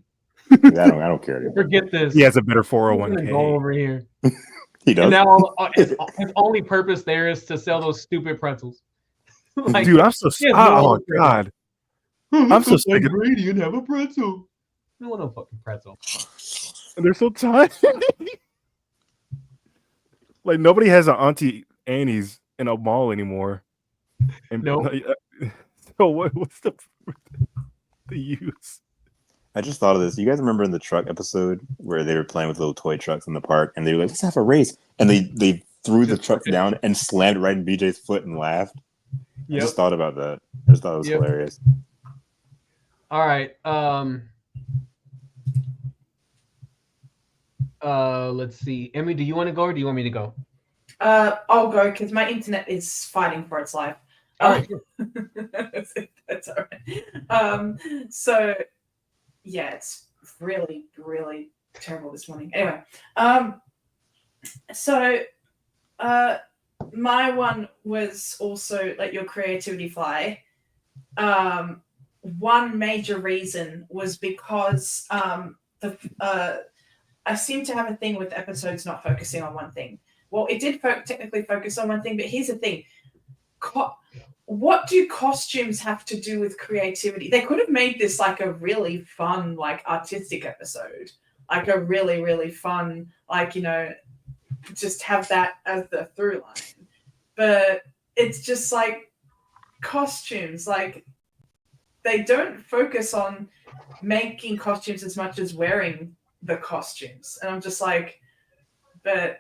I don't care anymore. Forget this. He has a better I'm gonna 401k. go over here. He does. And now his only purpose there is to sell those stupid pretzels. Like, Dude, I'm so he has no oh other purpose. god. I'm so sick of Brady and have a pretzel. I want no fucking pretzel. they're so tiny. Like nobody has an Auntie Annie's in a mall anymore. And Nope. So what's the use? I just thought of this. You guys remember in the truck episode where they were playing with little toy trucks in the park and they were like, let's have a race. And they threw the truck down and slammed right in BJ's foot and laughed. I just thought about that. I just thought it was hilarious. All right. Let's see. Emmy, do you want to go or do you want me to go? I'll go because my internet is fighting for its life. All right. That's all right. So yeah, it's really, really terrible this morning. Anyway, so my one was also let your creativity fly. One major reason was because I seem to have a thing with episodes not focusing on one thing. Well, it did technically focus on one thing, but here's the thing. What do costumes have to do with creativity? They could have made this like a really fun, like artistic episode, like a really, really fun, like, you know, just have that as the through line. But it's just like costumes, like they don't focus on making costumes as much as wearing the costumes. And I'm just like, but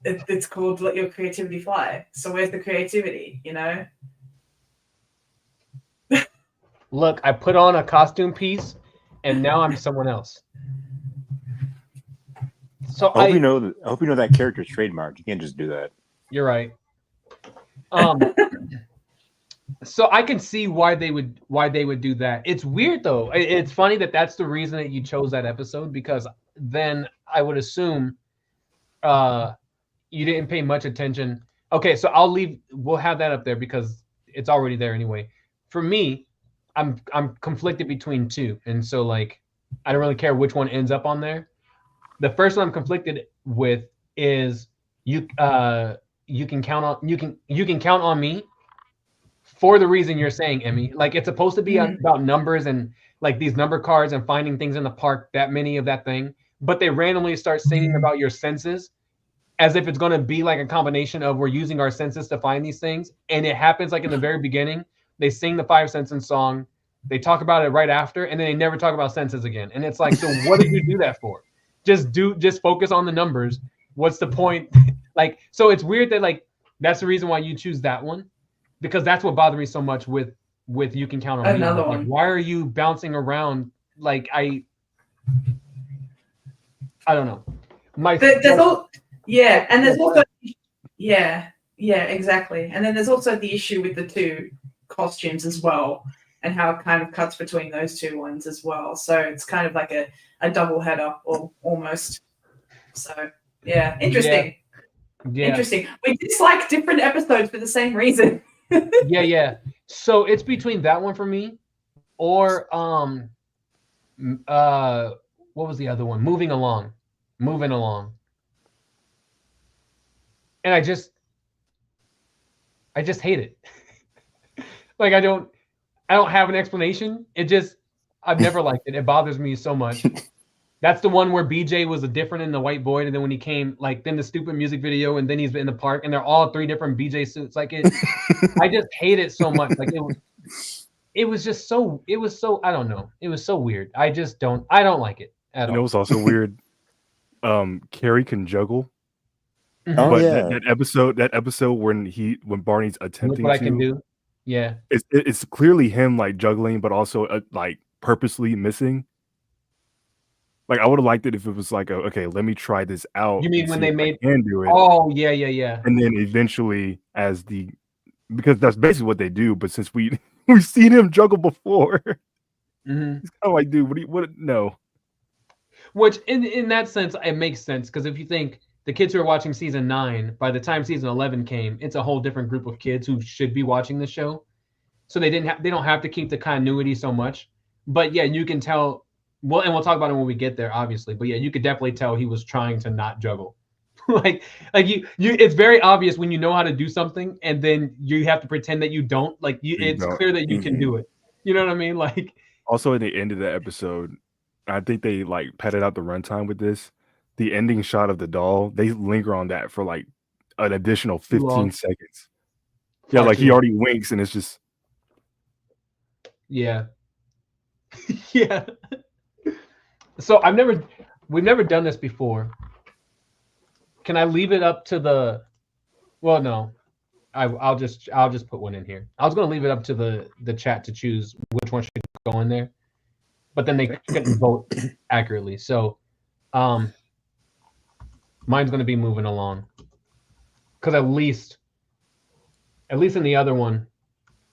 it's called let your creativity fly. So where's the creativity, you know? Look, I put on a costume piece and now I'm someone else. So I hope you know that character's trademarked. You can't just do that. You're right. So I can see why they would do that. It's weird though. It's funny that that's the reason that you chose that episode, because then I would assume you didn't pay much attention. Okay, so we'll have that up there because it's already there anyway. For me, I'm conflicted between two, and so like I don't really care which one ends up on there. The first one I'm conflicted with is you can count on me for the reason you're saying, Emmy. Like it's supposed to be about numbers and like these number cards and finding things in the park, that many of that thing, but they randomly start singing about your senses as if it's going to be like a combination of we're using our senses to find these things. And it happens like in the very beginning, they sing the 5 senses song, they talk about it right after, and then they never talk about senses again. And it's like, so what did you do that for? Just focus on the numbers. What's the point? Like, so it's weird that like, that's the reason why you choose that one, because that's what bothered me so much with You Can Count on Me. Another Like, one. why are you bouncing around? Like, I don't know. And there's also exactly. And then there's also the issue with the two costumes as well, and how it kind of cuts between those two ones as well. So it's kind of like a double header or almost. So yeah, interesting. Yeah. Interesting. We dislike different episodes for the same reason. Yeah. So it's between that one for me, or what was the other one? Moving along. And I just hate it. Like I don't have an explanation. I've never liked it. It bothers me so much. That's the one where BJ was a different in the white void, and then when he came, like then the stupid music video, and then he's in the park, and they're all 3 different BJ suits. Like it, I just hate it so much. Like it was so I don't know. It was so weird. I don't like it at all. It was also weird. Carrie can juggle. Oh, but yeah. that episode when Barney's attempting Look what to, I can do. Yeah. It's clearly him like juggling, but also like purposely missing. Like I would have liked it if it was like, okay, let me try this out. You mean and when see they if I made? can do it? Oh yeah. And then eventually, because that's basically what they do. But since we've seen him juggle before, Mm-hmm. it's kind of like, dude, what? No. Which in that sense, it makes sense because if you think the kids who are watching season 9, by the time season 11 came, it's a whole different group of kids who should be watching the show. So they don't have to keep the continuity so much. But yeah, you can tell. Well, and we'll talk about it when we get there, obviously. But yeah, you could definitely tell he was trying to not juggle. like you it's very obvious when you know how to do something and then you have to pretend that you don't. Like it's clear that you can do it. You know what I mean? Like also at the end of the episode, I think they like padded out the runtime with this. The ending shot of the doll, they linger on that for like an additional 15 seconds. Yeah, like he already winks and it's just yeah. Yeah. So we've never done this before. Can I leave it up to the? Well, no, I'll just put one in here. I was gonna leave it up to the chat to choose which one should go in there, but then they couldn't vote accurately. So, mine's gonna be moving along, because at least in the other one,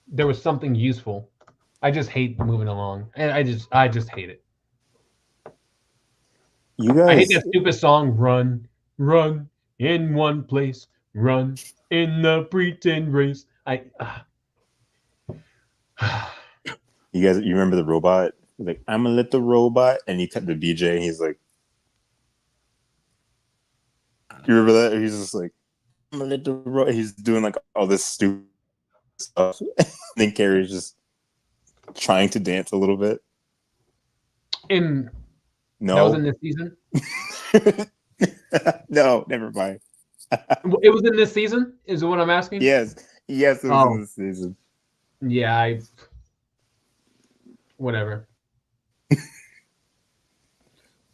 there was something useful. I just hate moving along, and I just hate it. You guys, I hate that stupid song. Run, run in one place. Run in the pretend race. you remember the robot? Like, I'm a little robot, and he cut the BJ. And he's like, you remember that? He's just like, I'm a little robot. He's doing like all this stupid stuff. And then Carrie's just trying to dance a little bit. No, that was in this season. No, never mind. It was in this season. Is what I'm asking? Yes, it was in this season. Yeah, whatever.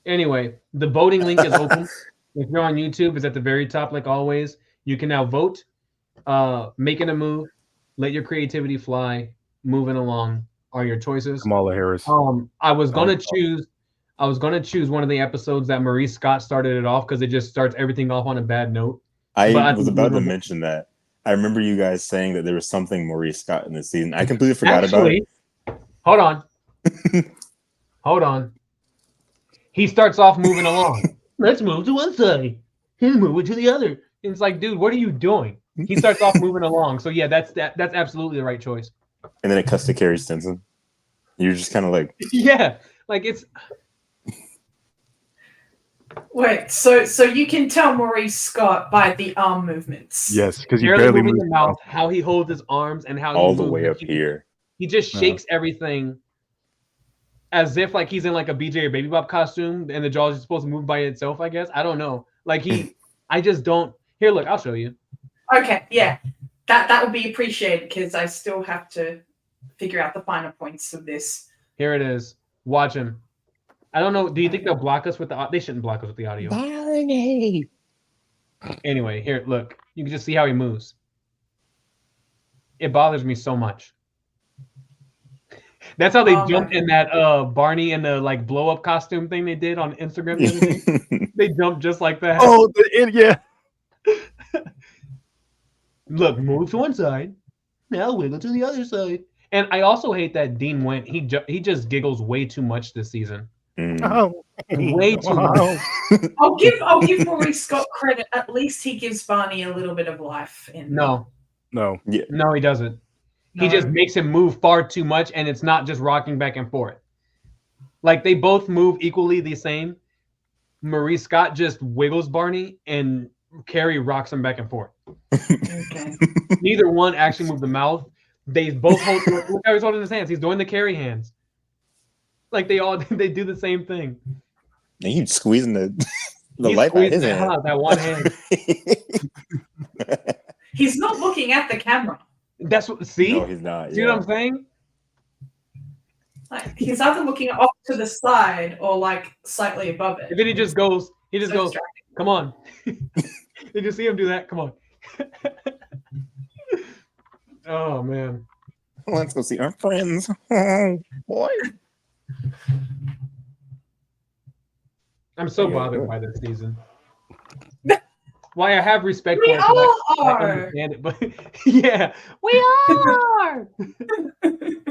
Anyway, the voting link is open. If you're on YouTube, it's at the very top, like always. You can now vote, making a move, let your creativity fly, moving along are your choices. Kamala Harris. I was gonna choose one of the episodes that Maurice Scott started it off because it just starts everything off on a bad note. I was about to mention that. I remember you guys saying that there was something Maurice Scott in this season. I completely forgot about it. Hold on. Hold on. He starts off moving along. Let's move to one side and move it to the other. And it's like, dude, what are you doing? He starts off moving along. So yeah, that's absolutely the right choice. And then it cuts to Carrie Stinson. You're just kind of like, yeah, like it's. Wait, so you can tell Maurice Scott by the arm movements. Yes, because he barely moves moving the mouth, how he holds his arms, and how all he the way up here. He just shakes everything as if like he's in like a BJ or Baby Bop costume, and the jaw is supposed to move by itself. I guess I don't know. Like I just don't. Here, look, I'll show you. Okay, yeah, that would be appreciated because I still have to figure out the finer points of this. Here it is. Watch him. I don't know. Do you think they'll block us with the? They shouldn't block us with the audio. Barney. Anyway, here, look. You can just see how he moves. It bothers me so much. That's how they jumped in that Barney and the like blow up costume thing they did on Instagram. They jumped just like that. Oh, yeah. Look, move to one side. Now wiggle to the other side. And I also hate that Dean Went. He just giggles way too much this season. Oh, way too much. I'll give Maurice Scott credit. At least he gives Barney a little bit of life. No, yeah. He doesn't. No. He just makes him move far too much, and it's not just rocking back and forth. Like they both move equally the same. Maurice Scott just wiggles Barney, and Carrie rocks him back and forth. Okay. Neither one actually move the mouth. They both hold. Look how he's holding his hands. He's doing the Carrie hands. Like they do the same thing. And he's squeezing the life out of his hand. That one hand. He's not looking at the camera. That's what. See? No, he's not. See what I'm saying? Like he's either looking off to the side or like slightly above it. And then he just goes. Distracting. Come on. Did you see him do that? Come on. Oh man. Let's go see our friends. Oh, boy. I'm so Yeah, bothered sure. by this season. Why I have respect We for it, 'cause I are. understand it, but yeah, we are.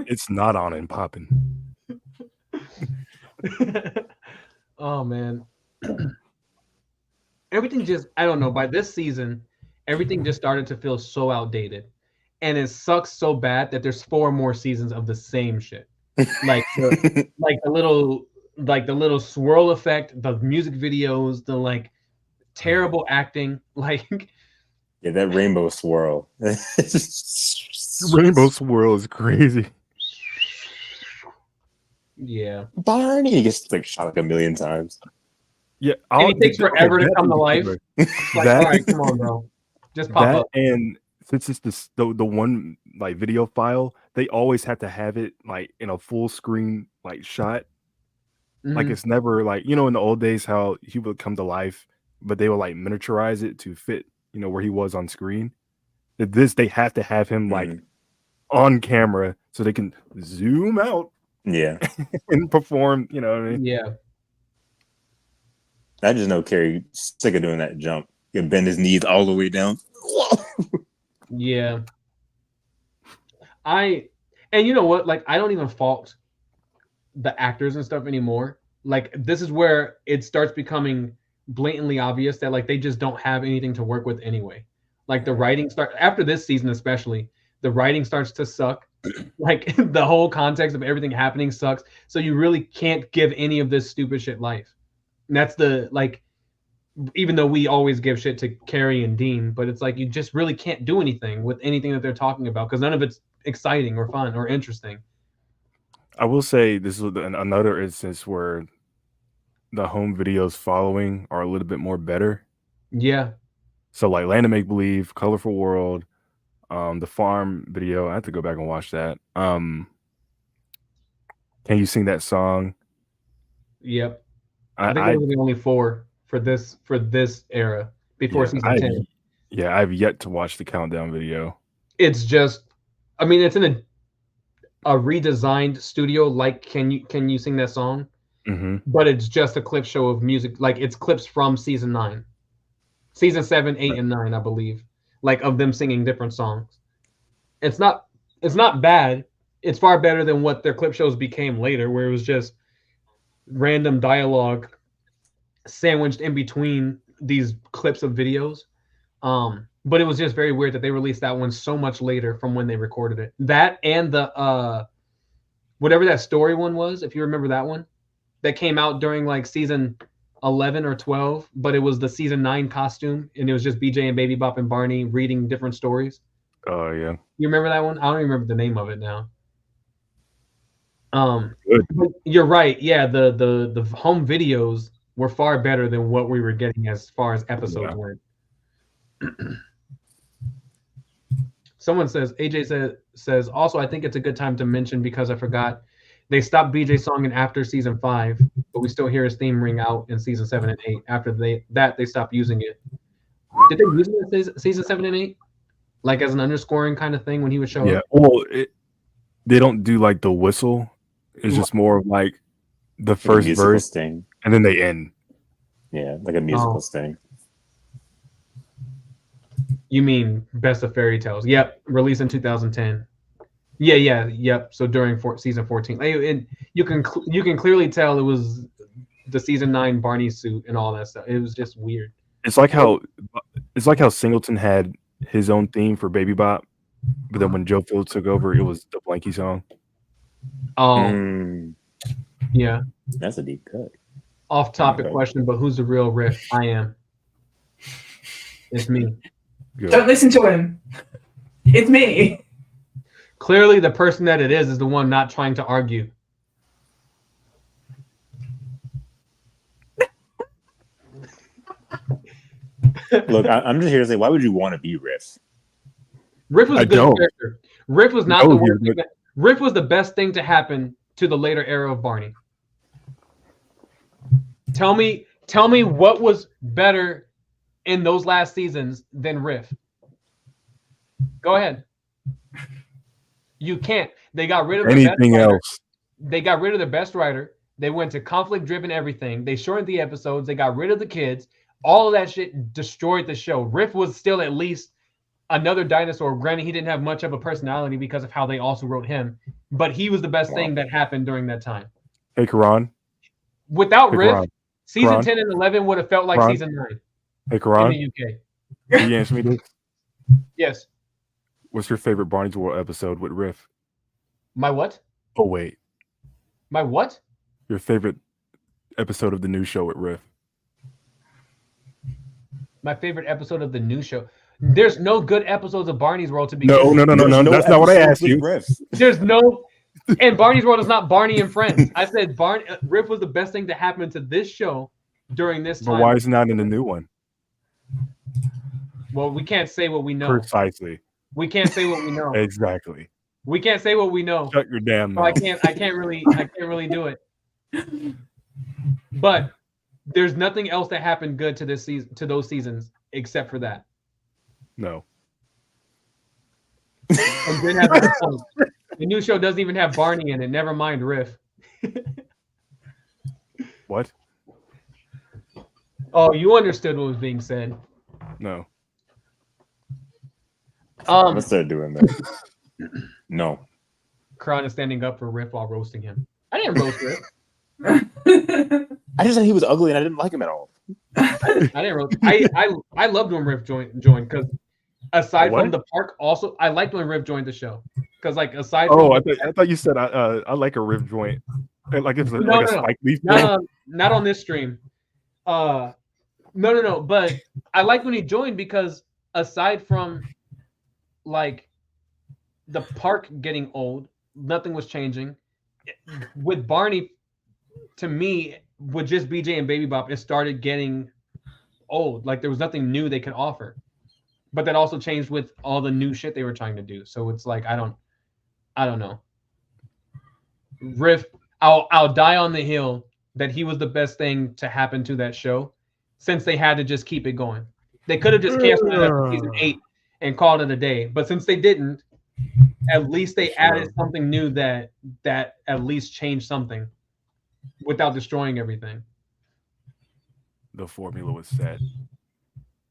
It's not on and popping. Oh man, everything just I don't know. By this season, everything just started to feel so outdated, and it sucks so bad that there's 4 more seasons of the same shit. Like the little swirl effect, the music videos, the like terrible acting, like Yeah, that rainbow swirl. Rainbow Swirl is crazy. yeah. Barney he gets like shot like a million times. Yeah, And it takes forever to come to life. Like, That- all right, come on, bro. Just pop that up. and since it's the one like video file, they always have to have it like in a full screen like shot. Like Mhm. it's never like in the old days how he would come to life, but they would like miniaturize it to fit where he was on screen. This they have to have him like on camera so they can zoom out Yeah. and perform. You know what I mean? Yeah. I just know Kerry sick of doing that jump. He can bend his knees all the way down. Yeah. And you know what? Like, I don't even fault the actors and stuff anymore. Like, this is where it starts becoming blatantly obvious that like they just don't have anything to work with anyway. Like the writing after this season, especially, the writing starts to suck. Like the whole context of everything happening sucks. So you really can't give any of this stupid shit life. And that's the like even though we always give shit to Carrie and Dean, but it's like you just really can't do anything with anything that they're talking about because none of it's exciting or fun or interesting. I will say this is another instance where the home videos following are a little bit more better. Yeah. So like Land of Make Believe, Colorful World, the farm video. I have to go back and watch that. Can you sing that song? Yep. I think those are the only 4 for this era before season 10. Yeah, I've yet to watch the countdown video. It's just, I mean, it's in a redesigned studio. Like, can you sing that song? Mm-hmm. But it's just a clip show of music. Like it's clips from season 9, season 7, 8, and 9, I believe. Like of them singing different songs. It's not bad. It's far better than what their clip shows became later, where it was just random dialogue sandwiched in between these clips of videos. But it was just very weird that they released that one so much later from when they recorded it. That and the whatever that story one was, if you remember that one, that came out during like season 11 or 12, but it was the season 9 costume, and it was just BJ and Baby Bop and Barney reading different stories. Oh yeah. You remember that one? I don't even remember the name of it now. Good. You're right. Yeah, the home videos were far better than what we were getting as far as episodes went. Someone says, AJ says, also, I think it's a good time to mention because I forgot. They stopped BJ's song in after season 5, but we still hear his theme ring out in season 7 and 8. After they stopped using it. Did they use it in season 7 and 8? Like as an underscoring kind of thing when he would show up? Well, they don't do like the whistle. It's just more of like the first verse sting. And then they end. Yeah, like a musical sting. You mean Best of Fairy Tales? Yep, released in 2010. Yep. So during season 14, and you can clearly tell it was the season 9 Barney suit and all that stuff. It was just weird. It's like how Singleton had his own theme for Baby Bop, but then when Joe Fields took over, it was the Blanky song. Oh, yeah. That's a deep cut. Off-topic question, but who's the real Riff? I am. It's me. Good. Don't listen to him. It's me. Clearly, the person that it is the one not trying to argue. Look, I'm just here to say, why would you want to be Riff? Riff was a good character. Riff was not the worst thing. Riff was the best thing to happen to the later era of Barney. Tell me what was better in those last seasons than Riff. Go ahead. You can't. They got rid of anything else. They got rid of the best writer. They went to conflict-driven everything. They shortened the episodes. They got rid of the kids. All of that shit destroyed the show. Riff was still at least another dinosaur. Granted, he didn't have much of a personality because of how they also wrote him, but he was the best thing that happened during that time. Hey, Karan. Without Hey, Riff, Karan. season Karan. 10 and 11 would have felt like Karan. season 9 Hey, Karan. in the UK. Can you answer me this? Yes. What's your favorite Barney's World episode with Riff? My what? Oh, wait. My what? Your favorite episode of the new show with Riff? My favorite episode of the new show. There's no good episodes of Barney's World to be. No. That's not what I asked you. There's no, and Barney's World is not Barney and Friends. I said Riff was the best thing to happen to this show during this time. But why is it not in the new one? Well, we can't say what we know. Precisely. We can't say what we know. Exactly. We can't say what we know. Shut your damn So mouth. I can't really do it. But there's nothing else that happened good to this season, to those seasons, except for that. No. And didn't have any point. The new show doesn't even have Barney in it. Never mind Riff. What? Oh, you understood what was being said. No. I'm gonna start doing that. No. Kron is standing up for Riff while roasting him. I didn't roast Riff. I just said he was ugly and I didn't like him at all. I didn't roast. I loved when Riff joined because aside What? from the park, also I liked when Riff joined the show because like aside Oh, from I thought you said I like a Riff joint. Like it's like a Spike Leaf joint. no, not on this stream. No. But I like when he joined because aside from like the park getting old, nothing was changing. With Barney, to me, with just BJ and Baby Bop, it started getting old. Like there was nothing new they could offer. But that also changed with all the new shit they were trying to do. So it's like I don't know. Riff, I'll die on the hill that he was the best thing to happen to that show, since they had to just keep it going. They could have just canceled it after season 8 and called it a day. But since they didn't, at least they added something new that at least changed something without destroying everything. The formula was set.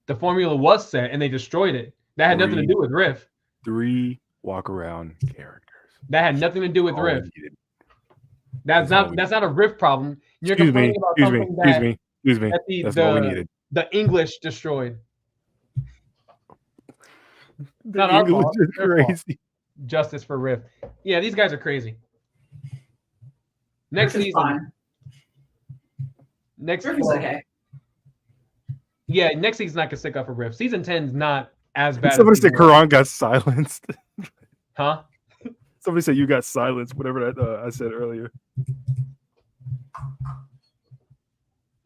The formula was set and they destroyed it. That had nothing to do with Riff. 3 walk around characters. That had nothing to do with All Riff. we needed. That's not a Riff problem. You're Excuse me. complaining about Excuse me. something Excuse me. that That's all we needed. the English destroyed. The Not our English fault. is Their fault. crazy. Justice for Riff. Yeah, these guys are crazy. Next Riff is season. fine. Next Riff is okay. Yeah, next season I can stick up for Riff. Season 10 is not as bad. Somebody as said season one. Karan got silenced. Huh? Somebody said you got silenced, whatever that I said earlier.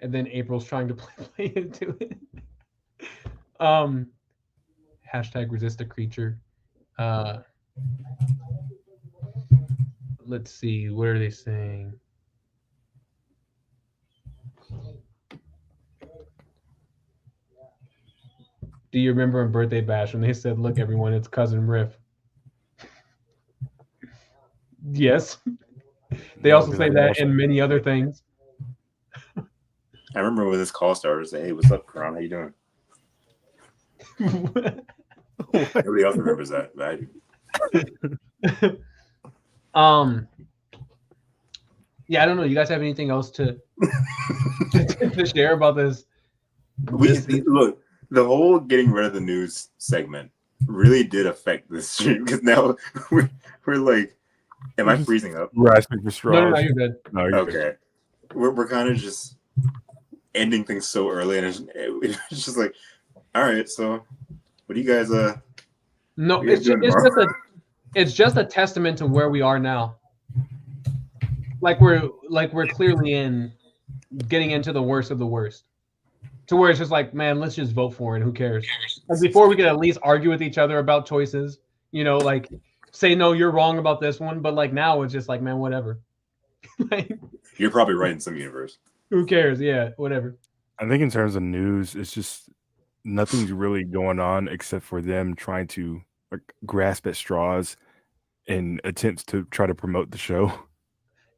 And then April's trying to play into it. Hashtag resist a creature. Let's see, what are they saying? Do you remember in Birthday Bash when they said, "Look, everyone, it's cousin Riff"? Yes. They No, also because say I that also- in many other things. I remember when this call started, say, "Hey, what's up, Karan? How you doing?" Nobody else remembers that. But I do. Yeah, I don't know. You guys have anything else to to share about this? Look, the whole getting rid of the news segment really did affect this stream because now we're like, am I freezing up? Grasping for straws. No, you're good. No, you're good. Okay, we're kind of just ending things so early, and it's just like, all right, so what do you guys No, What are you it's just, doing tomorrow? it's just a testament to where we are now. Like we're clearly in getting into the worst of the worst. To where it's just like, man, let's just vote for it. Who cares? Like before we could at least argue with each other about choices, like say, no, you're wrong about this one. But like now it's just like, man, whatever. Like, You're probably right in some universe. who cares? Yeah, whatever. I think in terms of news, it's just nothing's really going on except for them trying to grasp at straws in attempts to try to promote the show.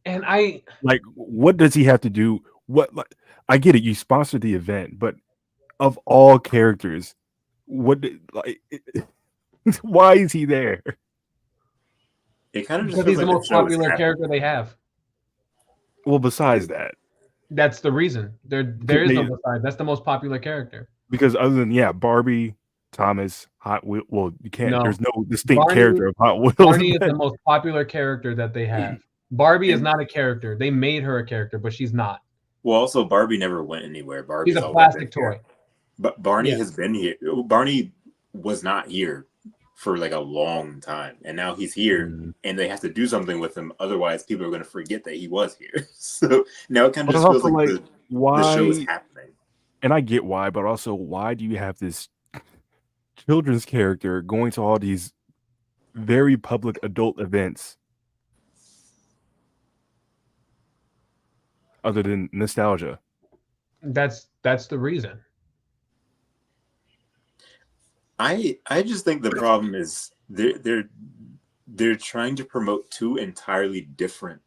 And I like, what does he have to do? What, like, I get it, you sponsored the event, but of all characters, like, why is he there? It kind of just because feels he's the like the most show is popular happening. character they have. Well, besides that, That's the reason. There is no besides. That's the most popular character. because other than Barbie, Thomas, Hot Wheel. Well, you can't. No. There's no distinct Barney- character of Hot Wheels. Barney is the most popular character that they have. Barbie is not a character. They made her a character, but she's not. Well, also Barbie never went anywhere. Barbie's She's a always plastic been here. toy. But Barney Yeah. has been here. Barney was not here for like a long time, and now he's here, and they have to do something with him. Otherwise, people are going to forget that he was here. So now it kind of But just feels also, like like, the show is why? happening. And I get why, but also, why do you have this children's character going to all these very public adult events other than nostalgia? That's the reason. I just think the problem is they're trying to promote two entirely different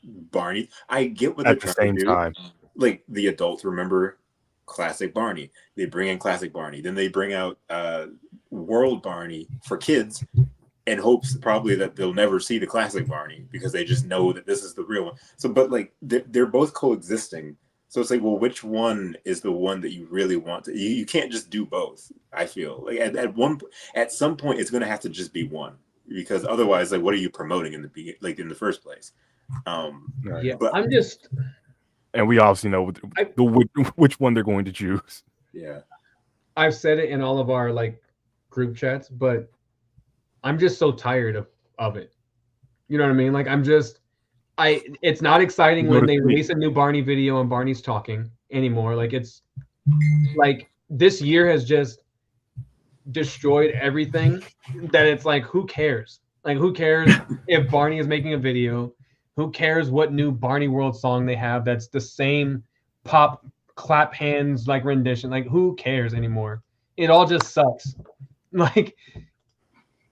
Barney. I get what At they're the trying same to do. time, Like the adults remember classic Barney. They bring in classic Barney. Then they bring out World Barney for kids in hopes probably that they'll never see the classic Barney because they just know that this is the real one. So, but like they're both coexisting. So it's like, well, which one is the one that you really want to? You can't just do both. I feel like at some point it's going to have to just be one, because otherwise, like, what are you promoting in the first place? Yeah, but I'm just. and we obviously know which one they're going to choose. yeah, I've said it in all of our like group chats, but I'm just so tired of it. You know what I mean? Like it's not exciting when they release a new Barney video and Barney's talking anymore. Like it's like this year has just destroyed everything that it's like, who cares? Like, who cares if Barney is making a video? Who cares what new Barney World song they have that's the same pop clap hands like rendition? Like, who cares anymore? It all just sucks. Like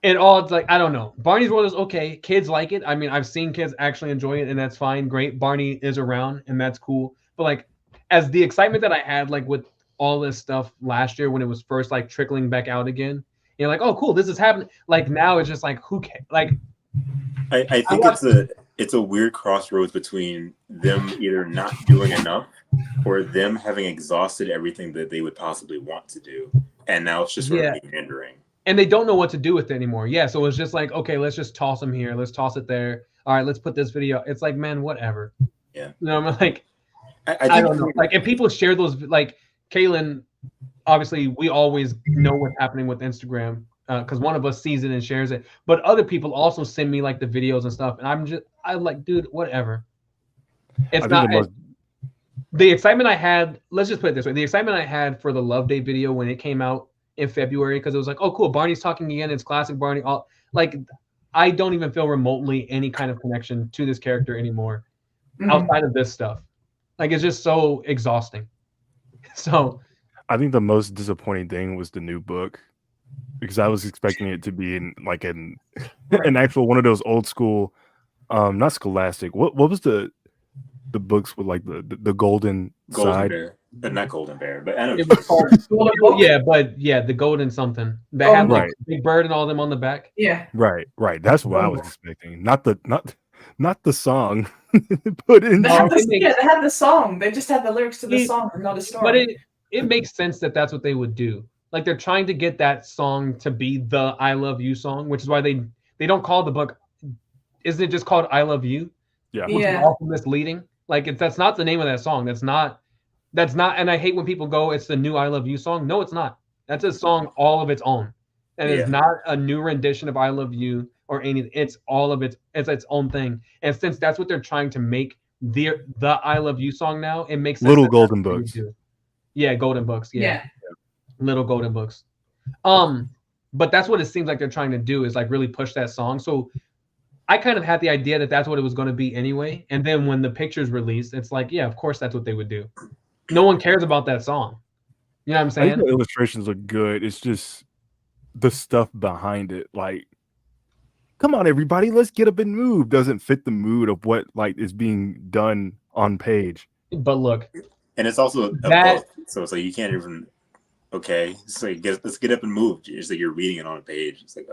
it's like, I don't know. Barney's World is okay. Kids like it. I mean, I've seen kids actually enjoy it, and that's fine. Great. Barney is around, and that's cool. But like, as the excitement that I had like with all this stuff last year when it was first like trickling back out again, you're like, oh cool, this is happening. Like now it's just like, who cares? Like I think it's a weird crossroads between them either not doing enough or them having exhausted everything that they would possibly want to do, and now it's just sort of meandering. And they don't know what to do with it anymore. Yeah, so it's just like, okay, let's just toss them here. Let's toss it there. All right, let's put this video. It's like, man, whatever. Yeah. You know, I'm like, I don't know. Like, if people share those, like, Kaylin, obviously, we always know what's happening with Instagram because one of us sees it and shares it. But other people also send me, like, the videos and stuff. And I'm like, dude, whatever. It's not. The excitement I had, let's just put it this way. The excitement I had for the Love Day video when it came out in February, because it was like, oh cool, Barney's talking again, it's classic Barney. Like, I don't even feel remotely any kind of connection to this character anymore outside of this stuff. Like, it's just so exhausting. So I think the most disappointing thing was the new book, because I was expecting it to be in like an actual one of those old school, not Scholastic. What was the books with like the golden side? Bear. But not Golden Bear, but I know. It was called, the golden something that had like Big Bird and all them on the back. Yeah. Right. That's what I was expecting. Not the song. Put in. They had the song. They just had the lyrics to the song, not a story. But it makes sense that that's what they would do. Like, they're trying to get that song to be the I Love You song, which is why they don't call the book. Isn't it just called I Love You? Yeah. Which is also misleading. Like, that's not the name of that song. That's not. And I hate when people go, it's the new I Love You song. No, it's not. That's a song all of its own. And it's not a new rendition of I Love You or anything. It's all of it's its own thing. And since that's what they're trying to make the I Love You song now, it makes sense. Little Golden Books. Yeah, Golden Books. Yeah. Little Golden Books. But that's what it seems like they're trying to do, is like really push that song. So I kind of had the idea that that's what it was going to be anyway. And then when the picture's released, it's like, yeah, of course that's what they would do. No one cares about that song. You know what I'm saying? I think the illustrations look good. It's just the stuff behind it. Like, come on, everybody, let's get up and move doesn't fit the mood of what like is being done on page. But look, And it's also a that book, so it's like you can't even. Okay, so let's get up and move. It's like you're reading it on a page. It's like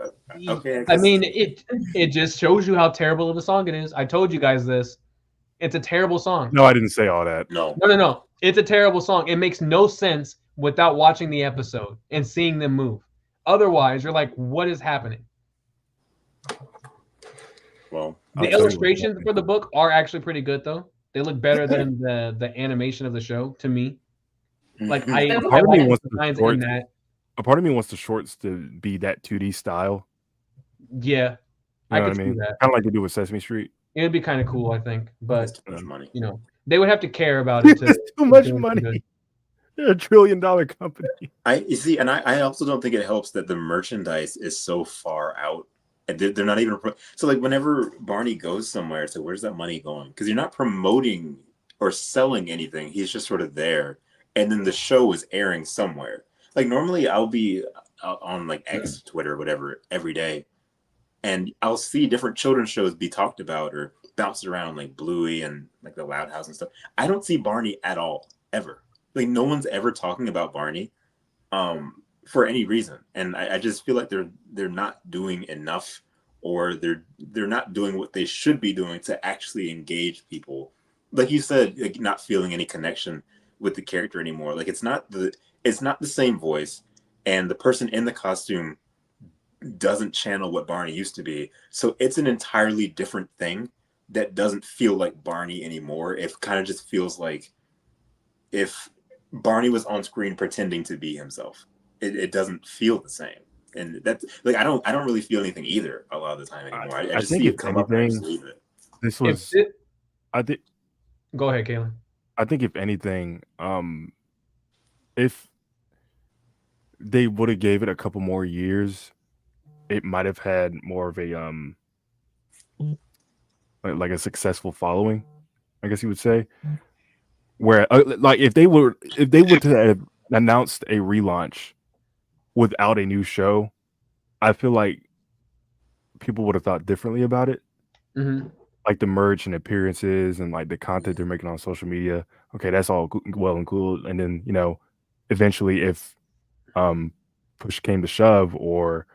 okay. I mean, it just shows you how terrible of a song it is. I told you guys this. It's a terrible song. No, I didn't say all that. No. It's a terrible song. It makes no sense without watching the episode and seeing them move. Otherwise, you're like, what is happening? Well, the illustrations for the book are actually pretty good, though. They look better than the animation of the show to me. Like I like the designs in that. A part of me wants the shorts to be that 2D style. Yeah, I could see that. Kind of like they do with Sesame Street. It would be kind of cool, I think, but too much money. You know, they would have to care about it. It's too much money. They're $1 trillion company. You see, and I also don't think it helps that the merchandise is so far out. They're not even so like whenever Barney goes somewhere, it's like where's that money going? Because you're not promoting or selling anything. He's just sort of there, and then the show is airing somewhere. Like normally, I'll be on like X, Twitter, whatever, every day, and I'll see different children's shows be talked about or bounced around, like Bluey and like the Loud House and stuff. I don't see Barney at all, ever. Like no one's ever talking about Barney. For any reason, and I just feel like they're not doing enough, or they're not doing what they should be doing to actually engage people. Like you said, like not feeling any connection with the character anymore. Like it's not the same voice, and the person in the costume doesn't channel what Barney used to be. So it's an entirely different thing that doesn't feel like Barney anymore. It kind of just feels like if Barney was on screen pretending to be himself. It doesn't feel the same, and that's like I don't really feel anything either a lot of the time anymore. I just think see it come up and just leave it. This was, I think. Go ahead, Kaylin. I think if anything, if they would have gave it a couple more years, it might have had more of a like a successful following, I guess you would say. Where like if they were to have announced a relaunch without a new show, I feel like people would have thought differently about it. Mm-hmm. Like the merch and appearances and like the content they're making on social media. Okay, that's all well and cool. And then, you know, eventually if push came to shove or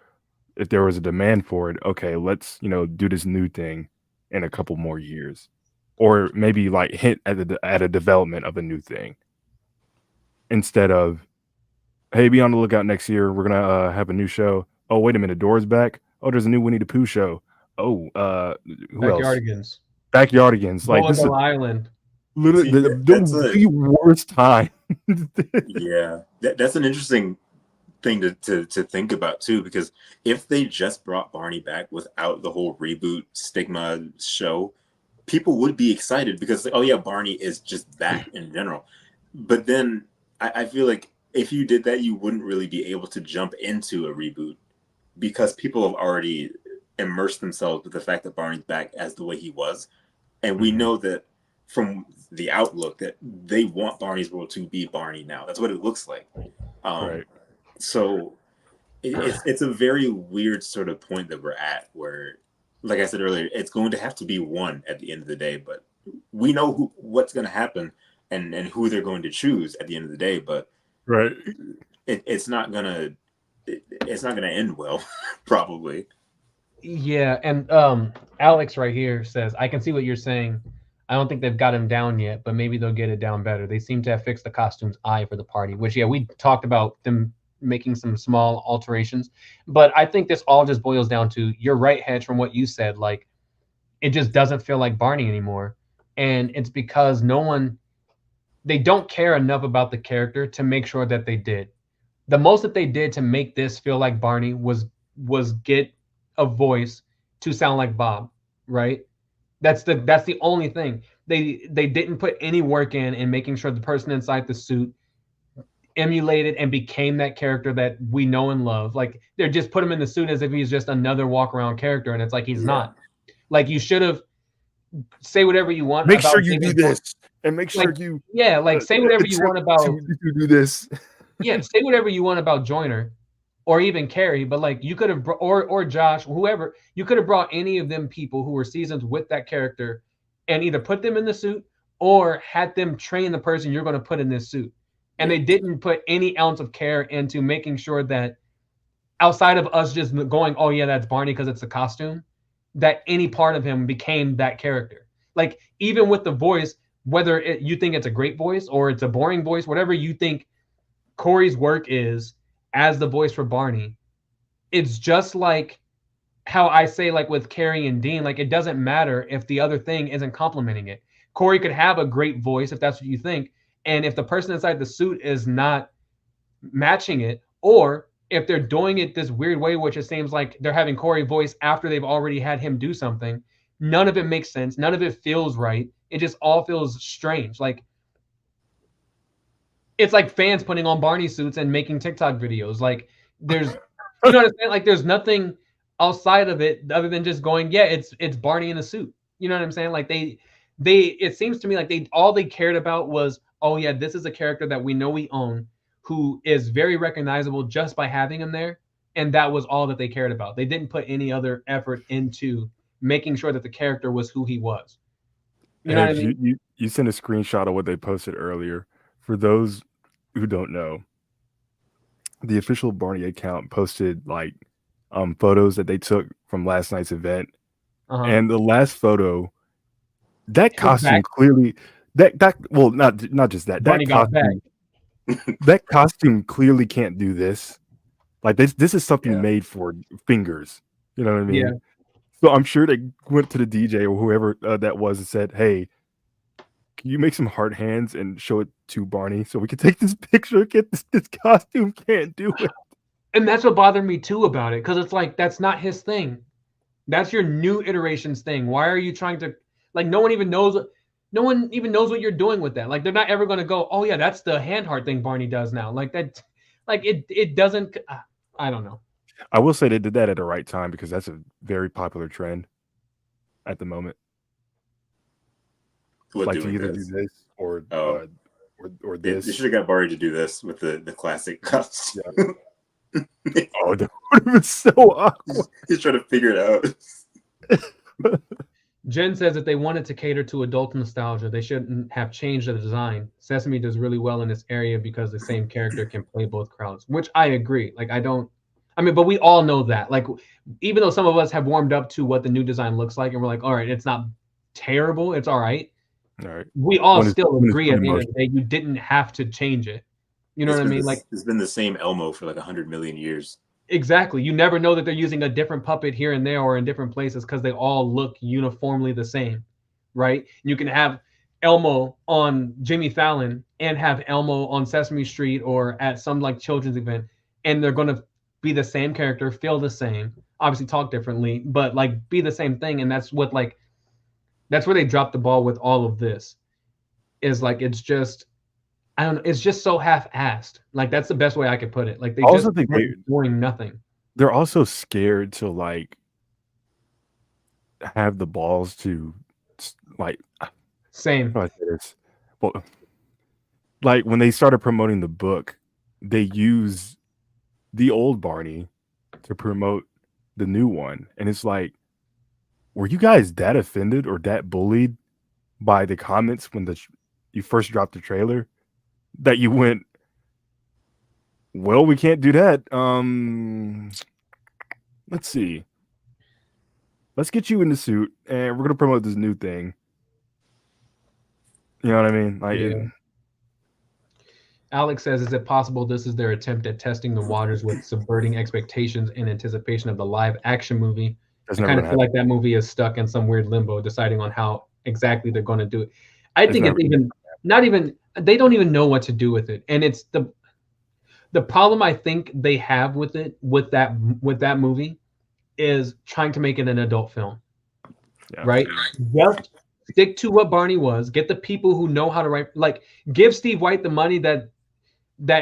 if there was a demand for it, okay, let's, you know, do this new thing in a couple more years. Or maybe like hint at a development of a new thing. Instead of, hey, be on the lookout next year. We're gonna have a new show. Oh, wait a minute, Dora's back. Oh, there's a new Winnie the Pooh show. Oh, who else? Backyardigans. Like this is Island. Literally the worst time. Yeah, that's an interesting thing to think about too, because if they just brought Barney back without the whole reboot stigma show, people would be excited because oh yeah, Barney is just back in general. But then I feel like if you did that, you wouldn't really be able to jump into a reboot because people have already immersed themselves with the fact that Barney's back as the way he was. And we know that from the outlook that they want Barney's World to be Barney now. That's what it looks like. Right. So it's a very weird sort of point that we're at where, like I said earlier, it's going to have to be one at the end of the day, but we know what's going to happen and who they're going to choose at the end of the day, but right, it's not gonna end well, probably. Yeah, and Alex right here says, I can see what you're saying. I don't think they've got him down yet, but maybe they'll get it down better. They seem to have fixed the costume's eye for the party, which, yeah, we talked about them making some small alterations. But I think this all just boils down to, you're right, Hedge, from what you said. Like, it just doesn't feel like Barney anymore. And it's because they don't care enough about the character to make sure that they did. The most that they did to make this feel like Barney was get a voice to sound like Bob, right? That's the only thing. They didn't put any work in making sure the person inside the suit emulated and became that character that we know and love. Like, they just put him in the suit as if he's just another walk around character, and it's like he's not. Like, you should have say whatever you want. Make sure you do this, and make sure you say whatever you want about you do this. Yeah, say whatever you want about Joyner or even Carrie, but like you could have or Josh, whoever, you could have brought any of them people who were seasoned with that character and either put them in the suit or had them train the person you're going to put in this suit. And they didn't put any ounce of care into making sure that outside of us just going, oh yeah, that's Barney because it's a costume, that any part of him became that character. Like even with the voice, whether you think it's a great voice or it's a boring voice, whatever you think Corey's work is as the voice for Barney, it's just like how I say like with Carrie and Dean, like it doesn't matter if the other thing isn't complimenting it. Corey could have a great voice if that's what you think, and if the person inside the suit is not matching it, or if they're doing it this weird way, which it seems like they're having Corey voice after they've already had him do something, none of it makes sense. None of it feels right. It just all feels strange. Like it's like fans putting on Barney suits and making TikTok videos. Like there's, you know what I'm saying? Like there's nothing outside of it other than just going, yeah, it's Barney in a suit. You know what I'm saying? Like they, it seems to me like all they cared about was, oh yeah, this is a character that we know we own, who is very recognizable just by having him there. And that was all that they cared about. They didn't put any other effort into making sure that the character was who he was. You know what I mean? You sent a screenshot of what they posted earlier. For those who don't know, the official Barney account posted like photos that they took from last night's event. And the last photo, that costume clearly well, not just that. Barney got back. That costume clearly can't do this. Like this is something made for fingers. You know what I mean? Yeah. So I'm sure they went to the DJ or whoever that was and said, "Hey, can you make some heart hands and show it to Barney so we can take this picture? Get this costume can't do it." And that's what bothered me too about it, because it's like that's not his thing. That's your new iterations thing. Why are you trying to like? No one even knows what you're doing with that. Like they're not ever going to go, oh yeah, that's the hand heart thing Barney does now. Like that, like it doesn't. I don't know. I will say they did that at the right time because that's a very popular trend at the moment. What, like to either do this or this. They should have got Barney to do this with the classic costume. Yeah. Oh, that would have been so awkward. He's trying to figure it out. Jen says that they wanted to cater to adult nostalgia, they shouldn't have changed the design. Sesame does really well in this area because the same character can play both crowds, which I agree. Like but we all know that. Like even though some of us have warmed up to what the new design looks like and we're like, all right, it's not terrible, it's all right. All right. We all still agree at the end of the day you didn't have to change it. You know what I mean? Like it's been the same Elmo for like 100 million years. Exactly. You never know that they're using a different puppet here and there or in different places because they all look uniformly the same, right? You can have Elmo on Jimmy Fallon and have Elmo on Sesame Street or at some like children's event, and they're going to be the same character, feel the same, obviously talk differently, but like be the same thing. And that's where they dropped the ball with all of this, is like it's just, I don't know, it's just so half-assed. Like that's the best way I could put it. Like they also think they're doing nothing. They're also scared to like have the balls to like same. How do I say this? Well, like when they started promoting the book, they use the old Barney to promote the new one, and it's like, were you guys that offended or that bullied by the comments when you first dropped the trailer that you went, well, we can't do that. Let's see. Let's get you in the suit and we're gonna promote this new thing. You know what I mean? Like, yeah. Alex says, is it possible this is their attempt at testing the waters with subverting expectations in anticipation of the live action movie? I kind of feel like that movie is stuck in some weird limbo, deciding on how exactly they're going to do it. I think it's they don't even know what to do with it. And it's the problem I think they have with it, with that movie, is trying to make it an adult film. Yeah. Right? Just stick to what Barney was, get the people who know how to write, like give Steve White the money that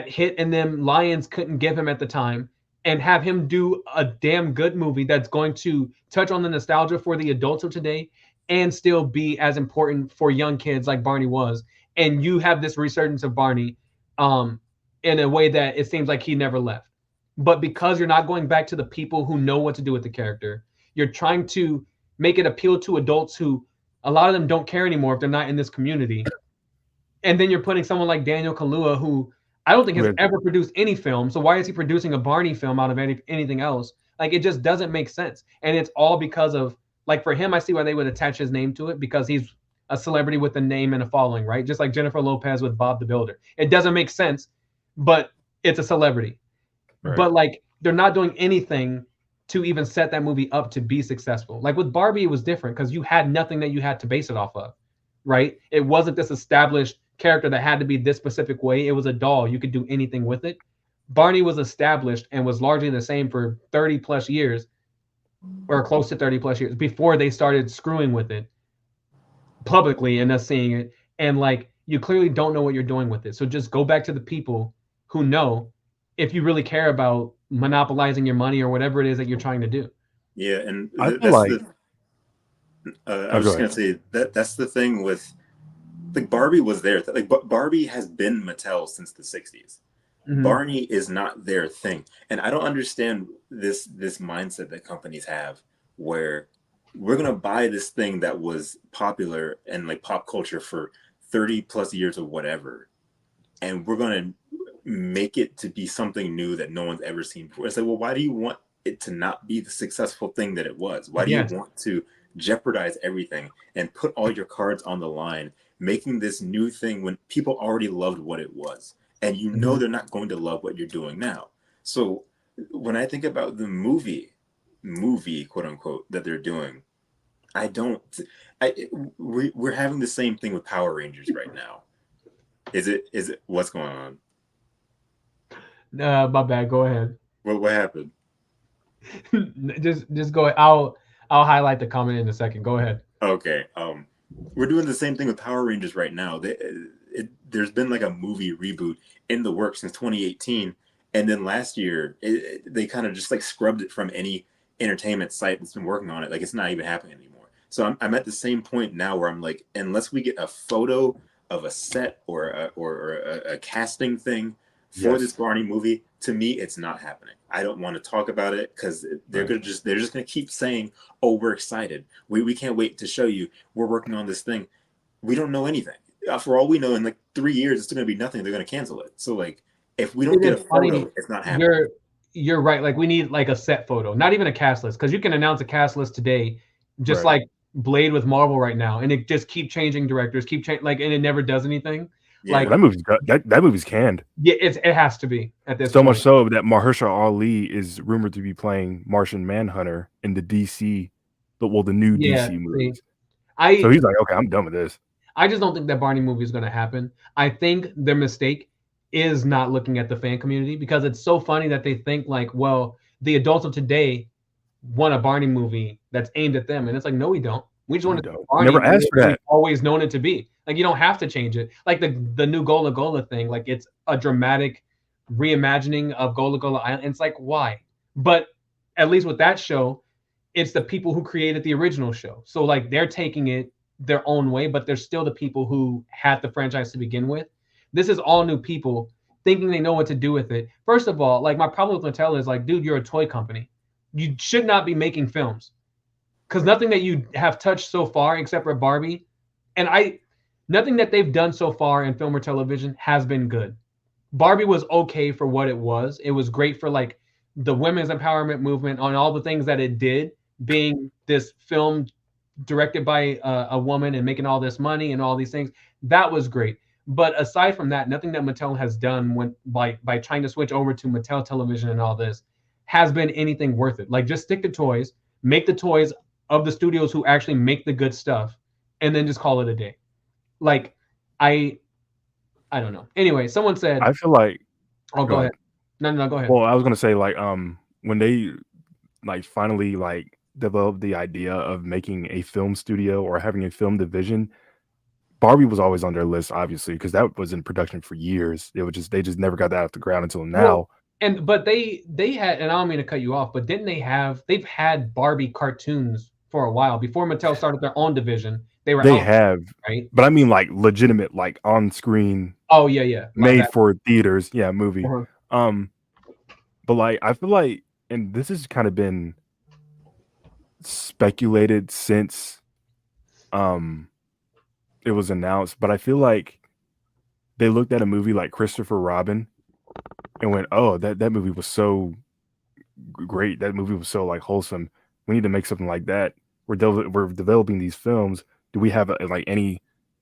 Hit and them Lions couldn't give him at the time, and have him do a damn good movie that's going to touch on the nostalgia for the adults of today and still be as important for young kids like Barney was. And you have this resurgence of Barney in a way that it seems like he never left. but because you're not going back to the people who know what to do with the character, you're trying to make it appeal to adults who a lot of them don't care anymore if they're not in this community. And then you're putting someone like Daniel Kaluuya, who I don't think has ever produced any film. So why is he producing a Barney film out of anything else? Like, it just doesn't make sense. And it's all because of, like, for him, I see why they would attach his name to it, because he's a celebrity with a name and a following, right? Just like Jennifer Lopez with Bob the Builder. It doesn't make sense, but it's a celebrity. Right. But like, they're not doing anything to even set that movie up to be successful. Like with Barbie, it was different because you had nothing that you had to base it off of, right? It wasn't this established character that had to be this specific way. It was a doll. You could do anything with it. Barney was established and was largely the same for 30 plus years, or close to 30 plus years, before they started screwing with it publicly and us seeing it. And like, you clearly don't know what you're doing with it. So just go back to the people who know, if you really care about monopolizing your money or whatever it is that you're trying to do. Yeah, and I that's like, I was just gonna say that's the thing with, like, Barbie was there. Like, Barbie has been Mattel since the 60s. Mm-hmm. Barney is not their thing, and I don't understand this mindset that companies have, where we're gonna buy this thing that was popular and like pop culture for 30 plus years or whatever, and we're gonna make it to be something new that no one's ever seen before. It's like, well, why do you want it to not be the successful thing that it was? Why do you want to jeopardize everything and put all your cards on the line, making this new thing when people already loved what it was? And you know they're not going to love what you're doing now. So when I think about the movie, quote unquote, that they're doing, we're having the same thing with Power Rangers right now. Is it what's going on? My bad. Go ahead. What happened? just go ahead. I'll highlight the comment in a second. Go ahead. Okay. We're doing the same thing with Power Rangers right now. There's been like a movie reboot in the works since 2018, and then last year they kind of just like scrubbed it from any entertainment site that's been working on it. Like, it's not even happening anymore. So I'm at the same point now where I'm like, unless we get a photo of a set or a casting thing for this Barney movie, to me, it's not happening. I don't want to talk about it because they're just gonna keep saying, "Oh, we're excited. We can't wait to show you. We're working on this thing." We don't know anything. For all we know, in like 3 years, it's gonna be nothing. They're gonna cancel it. So like, if we don't get a photo, it's not happening. You're right. Like, we need like a set photo, not even a cast list, because you can announce a cast list today, just like Blade with Marvel right now, and it just keep changing directors, and it never does anything. Yeah, like, that movie's canned. Yeah, it has to be at this. So much so that Mahershala Ali is rumored to be playing Martian Manhunter in the DC, the new DC movies. So he's like, okay, I'm done with this. I just don't think that Barney movie is going to happen. I think their mistake is not looking at the fan community, because it's so funny that they think like, well, the adults of today want a Barney movie that's aimed at them, and it's like, no, we don't. We just want to Barney. Never asked for that. We've always known it to be. Like, you don't have to change it. Like the new Gola Gola thing, like, it's a dramatic reimagining of Gola Gola Island. And it's like, why? But at least with that show, it's the people who created the original show. So like, they're taking it their own way, but they're still the people who had the franchise to begin with. This is all new people thinking they know what to do with it. First of all, like, my problem with Mattel is like, dude, you're a toy company. You should not be making films, because nothing that you have touched so far, except for Barbie, and nothing that they've done so far in film or television has been good. Barbie was okay for what it was. It was great for like the women's empowerment movement, on all the things that it did, being this film directed by a woman and making all this money and all these things. That was great. But aside from that, nothing that Mattel has done by trying to switch over to Mattel Television and all this has been anything worth it. Like, just stick to toys, make the toys of the studios who actually make the good stuff, and then just call it a day. Like, I don't know. Anyway, someone said, I feel like, go ahead. No, go ahead. Well, I was gonna say, like, when they like finally like developed the idea of making a film studio or having a film division, Barbie was always on their list, obviously, because that was in production for years. It was just, they just never got that off the ground until now. Well, but they had, and I don't mean to cut you off, but they've had Barbie cartoons for a while before Mattel started their own division. They have, right? But I mean, like, legitimate, like, on screen. Oh yeah, made for theaters, movie. But like, I feel like, and this has kind of been speculated since it was announced, but I feel like they looked at a movie like Christopher Robin and went, "Oh, that movie was so great. That movie was so like wholesome. We need to make something like that. We're developing these films. Do we have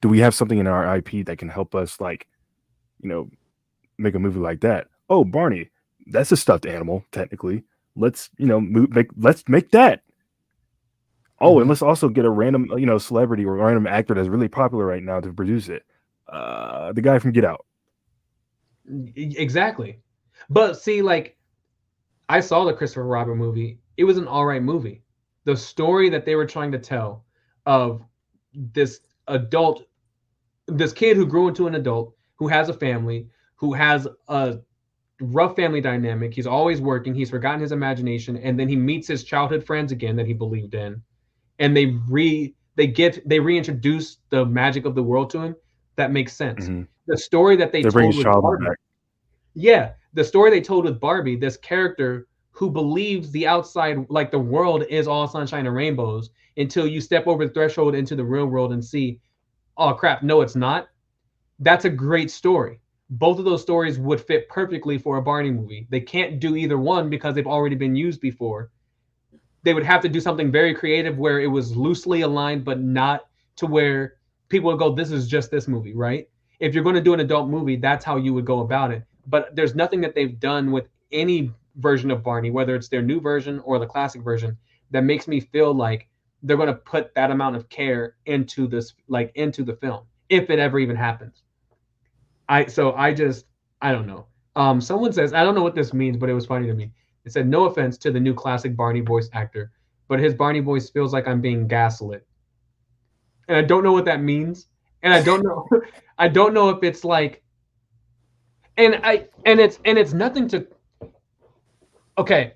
do we have something in our IP that can help us like, make a movie like that? Oh, Barney, that's a stuffed animal technically. Let's let's make that. Oh, and let's also get a random celebrity or random actor that's really popular right now to produce it. The guy from Get Out. Exactly. But see, like, I saw the Christopher Robin movie. It was an all right movie. The story that they were trying to tell of this kid who grew into an adult, who has a family, who has a rough family dynamic. He's always working. He's forgotten his imagination, and then he meets his childhood friends again that he believed in, and they reintroduce the magic of the world to him. That makes sense. Mm-hmm. The story that they bring told his with childhood Barbie, back. yeah, the story they told with Barbie, this character who believes the outside, like the world, is all sunshine and rainbows until you step over the threshold into the real world and see, oh crap, no, it's not. That's a great story. Both of those stories would fit perfectly for a Barney movie. They can't do either one because they've already been used before. They would have to do something very creative where it was loosely aligned, but not to where people would go, this is just this movie, right? If you're going to do an adult movie, that's how you would go about it. But there's nothing that they've done with any version of Barney, whether it's their new version or the classic version, that makes me feel like they're going to put that amount of care into this, like into the film, if it ever even happens. I don't know. Someone says, I don't know what this means, but it was funny to me. It said, no offense to the new classic Barney voice actor, but his Barney voice feels like I'm being gaslit. And I don't know what that means. And I don't know I don't know if it's like, and it's nothing to, okay,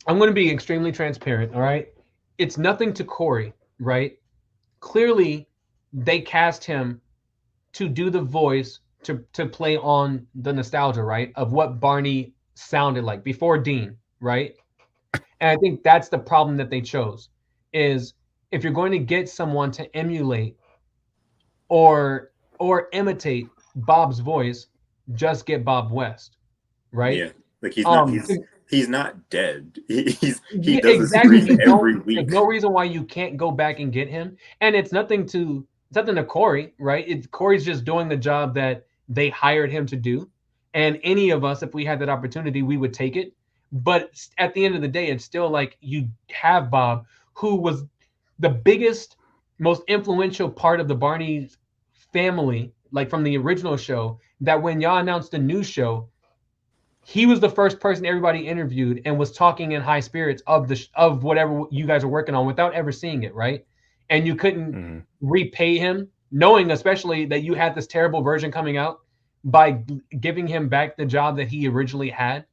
I'm going to be extremely transparent, all right? It's nothing to Corey, right? Clearly they cast him to do the voice to play on the nostalgia, right, of what Barney sounded like before Dean, right? And I think that's the problem that they chose, is if you're going to get someone to emulate or imitate Bob's voice, just get Bob West, right? Yeah, like he's not dead. He does this exactly. brief every week. There's no reason why you can't go back and get him. And it's nothing to Corey, right? Corey's just doing the job that they hired him to do. And any of us, if we had that opportunity, we would take it. But at the end of the day, it's still like you have Bob, who was the biggest, most influential part of the Barney family, like from the original show, that when y'all announced the new show, he was the first person everybody interviewed and was talking in high spirits of whatever you guys are working on without ever seeing it, right? And you couldn't repay him, knowing especially that you had this terrible version coming out, by giving him back the job that he originally had,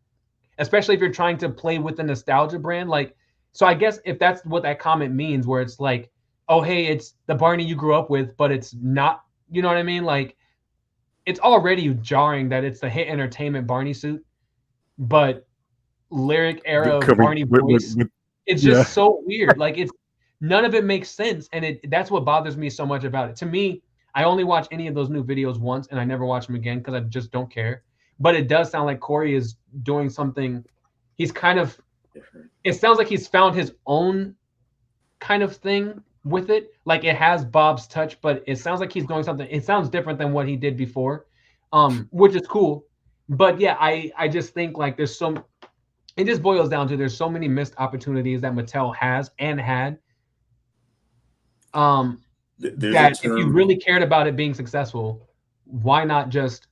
especially if you're trying to play with the nostalgia brand. Like, so I guess if that's what that comment means, where it's like, oh, hey, it's the Barney you grew up with, but it's not, you know what I mean? Like, it's already jarring that it's the hit entertainment Barney suit, but lyric era Barney voice. It's just so weird. Like, it's none of it makes sense, and that's what bothers me so much about it. To me, I only watch any of those new videos once, and I never watch them again because I just don't care. But it does sound like Corey is doing something. He's kind of, it sounds like he's found his own kind of thing with it. Like, it has Bob's touch, but it sounds like he's doing something. It sounds different than what he did before, which is cool. But yeah, I just think like it just boils down to there's so many missed opportunities that Mattel has and had. That if you really cared about it being successful, why not just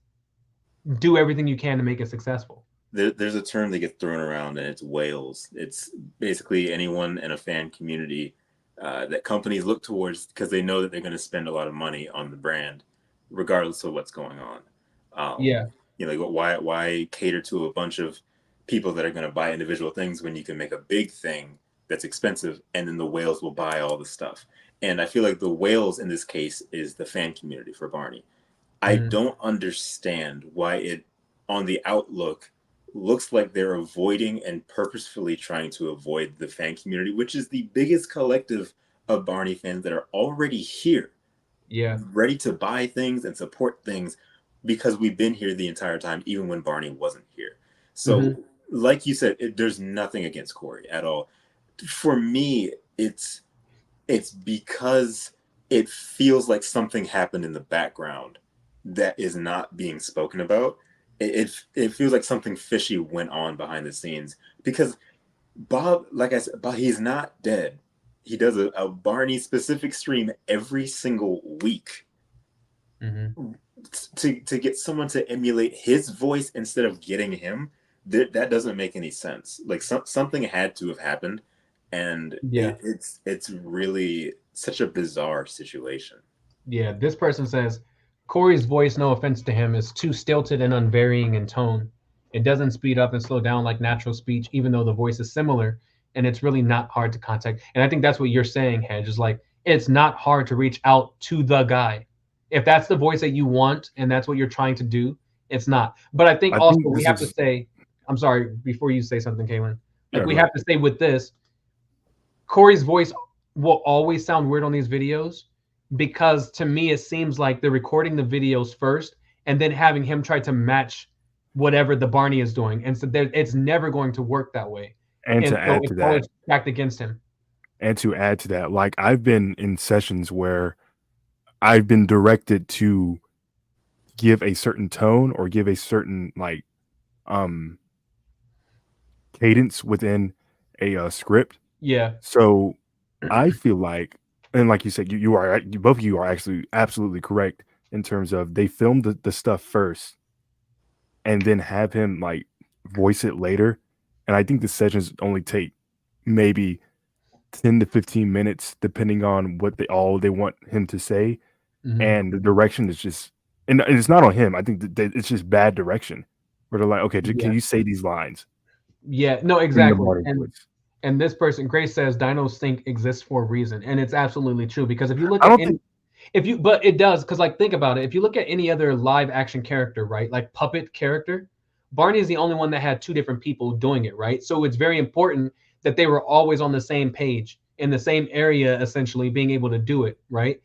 do everything you can to make it successful? There's a term that gets thrown around, and it's whales. It's basically anyone in a fan community that companies look towards because they know that they're going to spend a lot of money on the brand, regardless of what's going on. Yeah. Like, why cater to a bunch of people that are going to buy individual things when you can make a big thing that's expensive, and then the whales will buy all the stuff. And I feel like the whales in this case is the fan community for Barney. I don't understand why it, on the outlook, looks like they're avoiding and purposefully trying to avoid the fan community, which is the biggest collective of Barney fans that are already here. Yeah. Ready to buy things and support things because we've been here the entire time, even when Barney wasn't here. So, like you said, there's nothing against Corey at all. For me, it's because it feels like something happened in the background that is not being spoken about. It feels like something fishy went on behind the scenes because Bob, like I said, Bob, he's not dead. He does a Barney specific stream every single week to get someone to emulate his voice instead of getting him. That doesn't make any sense. Like something had to have happened, and it's really such a bizarre situation. Yeah, this person says Corey's voice, no offense to him, is too stilted and unvarying in tone. It doesn't speed up and slow down like natural speech, even though the voice is similar, and it's really not hard to contact. And I think that's what you're saying, Hedge, is like it's not hard to reach out to the guy. If that's the voice that you want and that's what you're trying to do, it's not. But I think also we have to say, I'm sorry, before you say something, Kaylin, like we have to say with this, Corey's voice will always sound weird on these videos because to me it seems like they're recording the videos first and then having him try to match whatever the Barney is doing, and so it's never going to work that way. And to add to that, stacked against him. And to add to that, like I've been in sessions where I've been directed to give a certain tone or give a certain like cadence within a script. Yeah. So I feel like, and like you said, both of you are actually absolutely correct in terms of they filmed the stuff first and then have him like voice it later. And I think the sessions only take maybe 10 to 15 minutes, depending on what they want him to say. And the direction is just, and it's not on him. I think that it's just bad direction where they're like, okay, can you say these lines? Yeah, no, exactly. And this person, Grace, says Dino Sync exists for a reason. And it's absolutely true because if you look at but it does, because like think about it. If you look at any other live action character, right? Like puppet character, Barney is the only one that had two different people doing it, right? So it's very important that they were always on the same page in the same area, essentially being able to do it, right?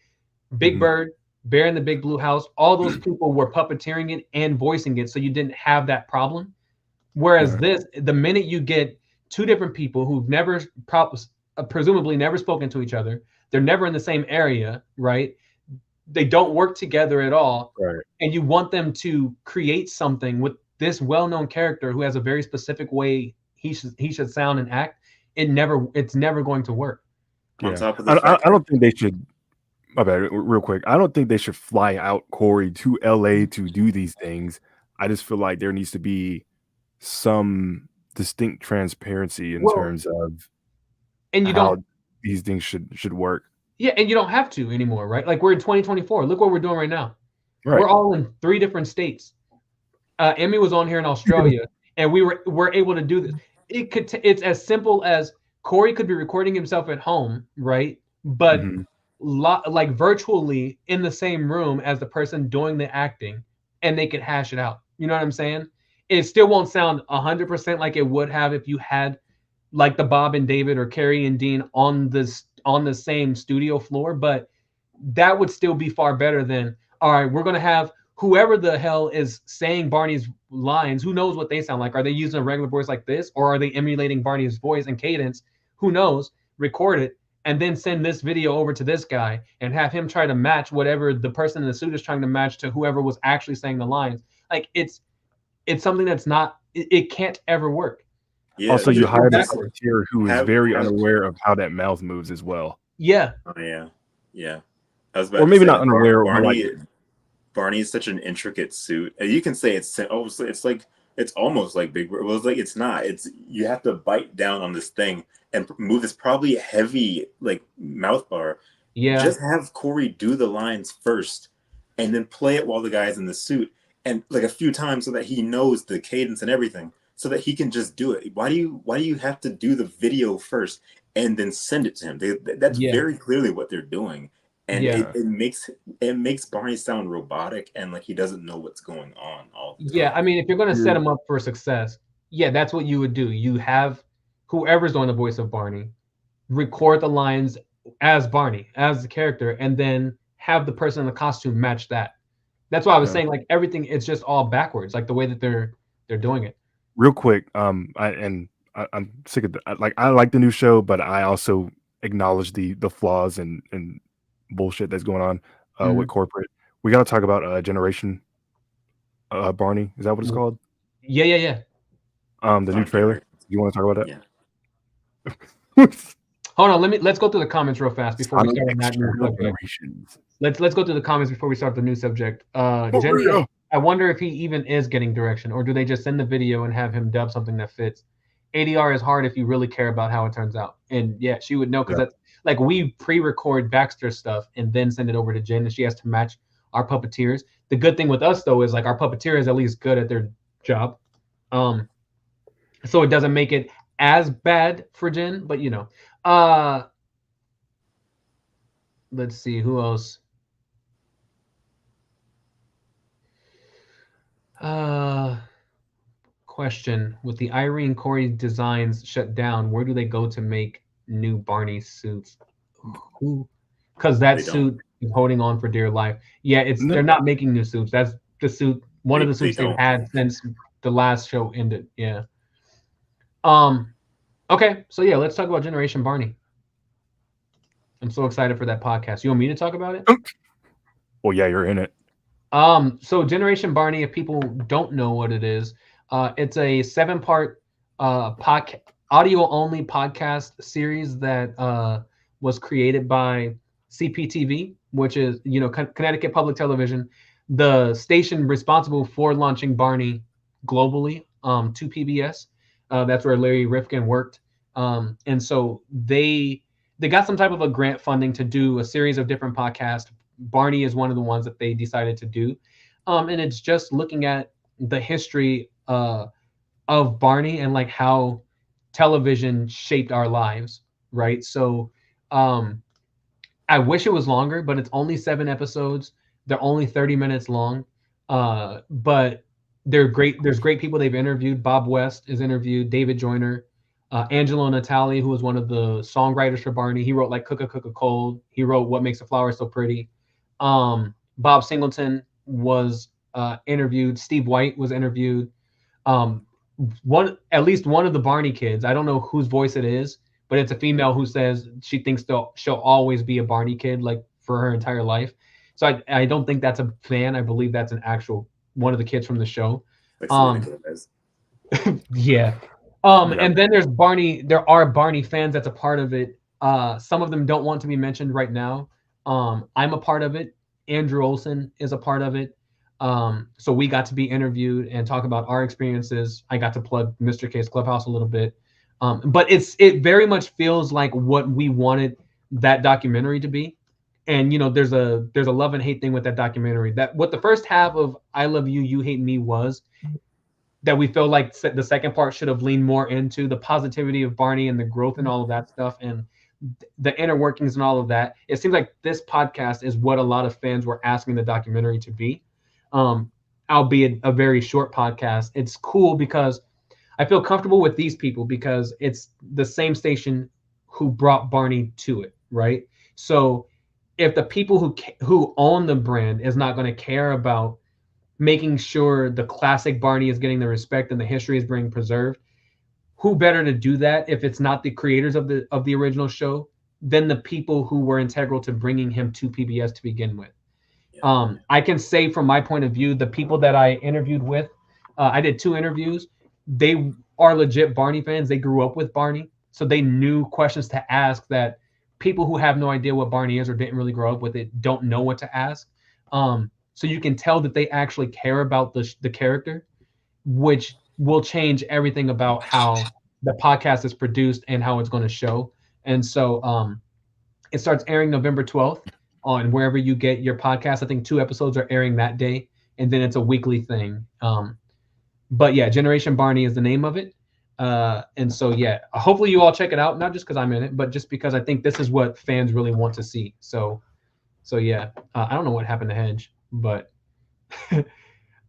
Big Bird, Bear in the Big Blue House, all those people were puppeteering it and voicing it, so you didn't have that problem. Whereas the minute you get two different people who've never, presumably never spoken to each other, they're never in the same area, right? They don't work together at all, right? And you want them to create something with this well-known character who has a very specific way he should sound and act. It's never going to work. On top of I don't think they should. My bad, real quick. I don't think they should fly out Corey to LA to do these things. I just feel like there needs to be some distinct transparency in terms of how these things should work. Yeah, and you don't have to anymore, right? Like we're in 2024. Look what we're doing right now. Right. We're all in 3 different states. Emmy was on here in Australia, and we're able to do this. It's as simple as Corey could be recording himself at home, right? But like virtually in the same room as the person doing the acting, and they could hash it out. You know what I'm saying? It still won't sound 100% like it would have if you had like the Bob and David or Carrie and Dean on the same studio floor, but that would still be far better than, all right, we're going to have whoever the hell is saying Barney's lines, who knows what they sound like? Are they using a regular voice like this, or are they emulating Barney's voice and cadence? Who knows? Record it and then send this video over to this guy and have him try to match whatever the person in the suit is trying to match to whoever was actually saying the lines. Like it's something that's not, it can't ever work. Yeah, also, you hired a puppeteer who is very unaware of how that mouth moves as well. Yeah. Oh, yeah. Or maybe not unaware. Barney is such an intricate suit. And you can say it's almost like Big Bird. Well, it's like it's not. It's you have to bite down on this thing and move this probably heavy like mouth bar. Yeah. Just have Corey do the lines first, and then play it while the guy's in the suit, and like a few times so that he knows the cadence and everything, so that he can just do it. Why do you have to do the video first and then send it to him? That's very clearly what they're doing. And it makes Barney sound robotic and like he doesn't know what's going on. I mean, if you're going to set him up for success, Yeah, that's what you would do. You have whoever's doing the voice of Barney record the lines as Barney, as the character, and then have the person in the costume match that. That's why I was saying like everything. It's just all backwards, like the way that they're doing it. Real quick, I'm sick of like I like the new show, but I also acknowledge the flaws and bullshit that's going on with corporate. We got to talk about Generation Barney. Is that what it's called? Yeah. The new trailer. You want to talk about that? Yeah. Hold on, let's go through the comments real fast before we start on that new subject. Let's go through the comments before we start the new subject. Jenny, I wonder if he even is getting direction, or do they just send the video and have him dub something that fits? ADR is hard if you really care about how it turns out. And yeah, she would know because that's like we pre-record Baxter stuff and then send it over to Jen, and she has to match our puppeteers. The good thing with us though is like our puppeteer is at least good at their job. So it doesn't make it as bad for Jen, but you know. Let's see who else. Question: with the Irene Corey designs shut down, where do they go to make new Barney suits? Because that suit is holding on for dear life. Yeah, they're not making new suits. That's the suit. One of the suits they've had since the last show ended. Yeah. Okay, so yeah, let's talk about Generation Barney. I'm so excited for that podcast. You want me to talk about it? Well, yeah, you're in it. So Generation Barney, if people don't know what it is, it's a 7-part audio-only podcast series that was created by CPTV, which is Connecticut Public Television, the station responsible for launching Barney globally to PBS. That's where Larry Rifkin worked, and so they got some type of a grant funding to do a series of different podcasts. Barney is one of the ones that they decided to do. And it's just looking at the history of Barney and like how television shaped our lives, right? So I wish it was longer, but it's only 7 episodes. They're only 30 minutes long. But they're great. There's great people they've interviewed. Bob West is interviewed, David Joyner, Angelo Natali, who was one of the songwriters for Barney. He wrote like Cook a Cold. He wrote What Makes a Flower So Pretty. Bob Singleton was interviewed. Steve White was interviewed. At least one of the Barney kids, I don't know whose voice it is, but it's a female who says she thinks she'll always be a Barney kid like for her entire life. So I don't think that's a fan. I believe that's an actual one of the kids from the show. Yeah. And then there's Barney. There are Barney fans that's a part of it. Some of them don't want to be mentioned right now. I'm a part of it. Andrew Olson is a part of it. So we got to be interviewed and talk about our experiences. I got to plug Mr. K's Clubhouse a little bit. But it very much feels like what we wanted that documentary to be. And there's a love and hate thing with that documentary. That what the first half of I Love You, You Hate Me was, that we feel like the second part should have leaned more into the positivity of Barney and the growth and all of that stuff and the inner workings and all of that. It seems like this podcast is what a lot of fans were asking the documentary to be, albeit a very short podcast. It's cool because I feel comfortable with these people because it's the same station who brought Barney to it, right? So if the people who own the brand is not going to care about making sure the classic Barney is getting the respect and the history is being preserved, who better to do that if it's not the creators of the original show than the people who were integral to bringing him to PBS to begin with. I can say from my point of view, the people that I interviewed with, I did 2 interviews. They are legit Barney fans. They grew up with Barney, so they knew questions to ask that people who have no idea what Barney is or didn't really grow up with it don't know what to ask. So you can tell that they actually care about the character, which will change everything about how the podcast is produced and how it's going to show. And so it starts airing November 12th on wherever you get your podcast. I think 2 episodes are airing that day, and then it's a weekly thing. But yeah, Generation Barney is the name of it. And so, yeah, hopefully you all check it out, not just because I'm in it, but just because I think this is what fans really want to see. So yeah, I don't know what happened to Hedge, but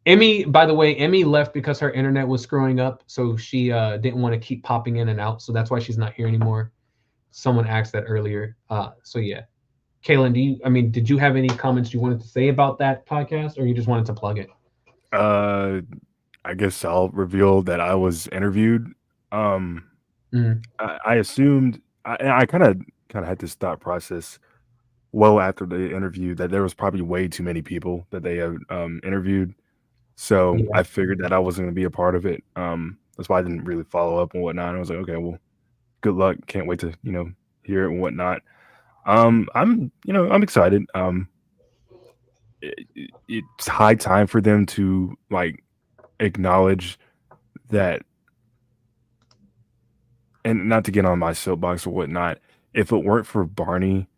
Emmy, by the way, Emmy left because her internet was screwing up, so she didn't want to keep popping in and out. So that's why she's not here anymore. Someone asked that earlier. So yeah, Kaylin, did you have any comments you wanted to say about that podcast, or you just wanted to plug it? I guess I'll reveal that I was interviewed. I assumed I kind of had this thought process well after the interview that there was probably way too many people that they had interviewed. So Yeah. I figured that I wasn't going to be a part of it. That's why I didn't really follow up and whatnot. I was like, okay, well, good luck. Can't wait to hear it and whatnot. I'm excited. It's high time for them to like acknowledge that, and not to get on my soapbox or whatnot. If it weren't for Barney,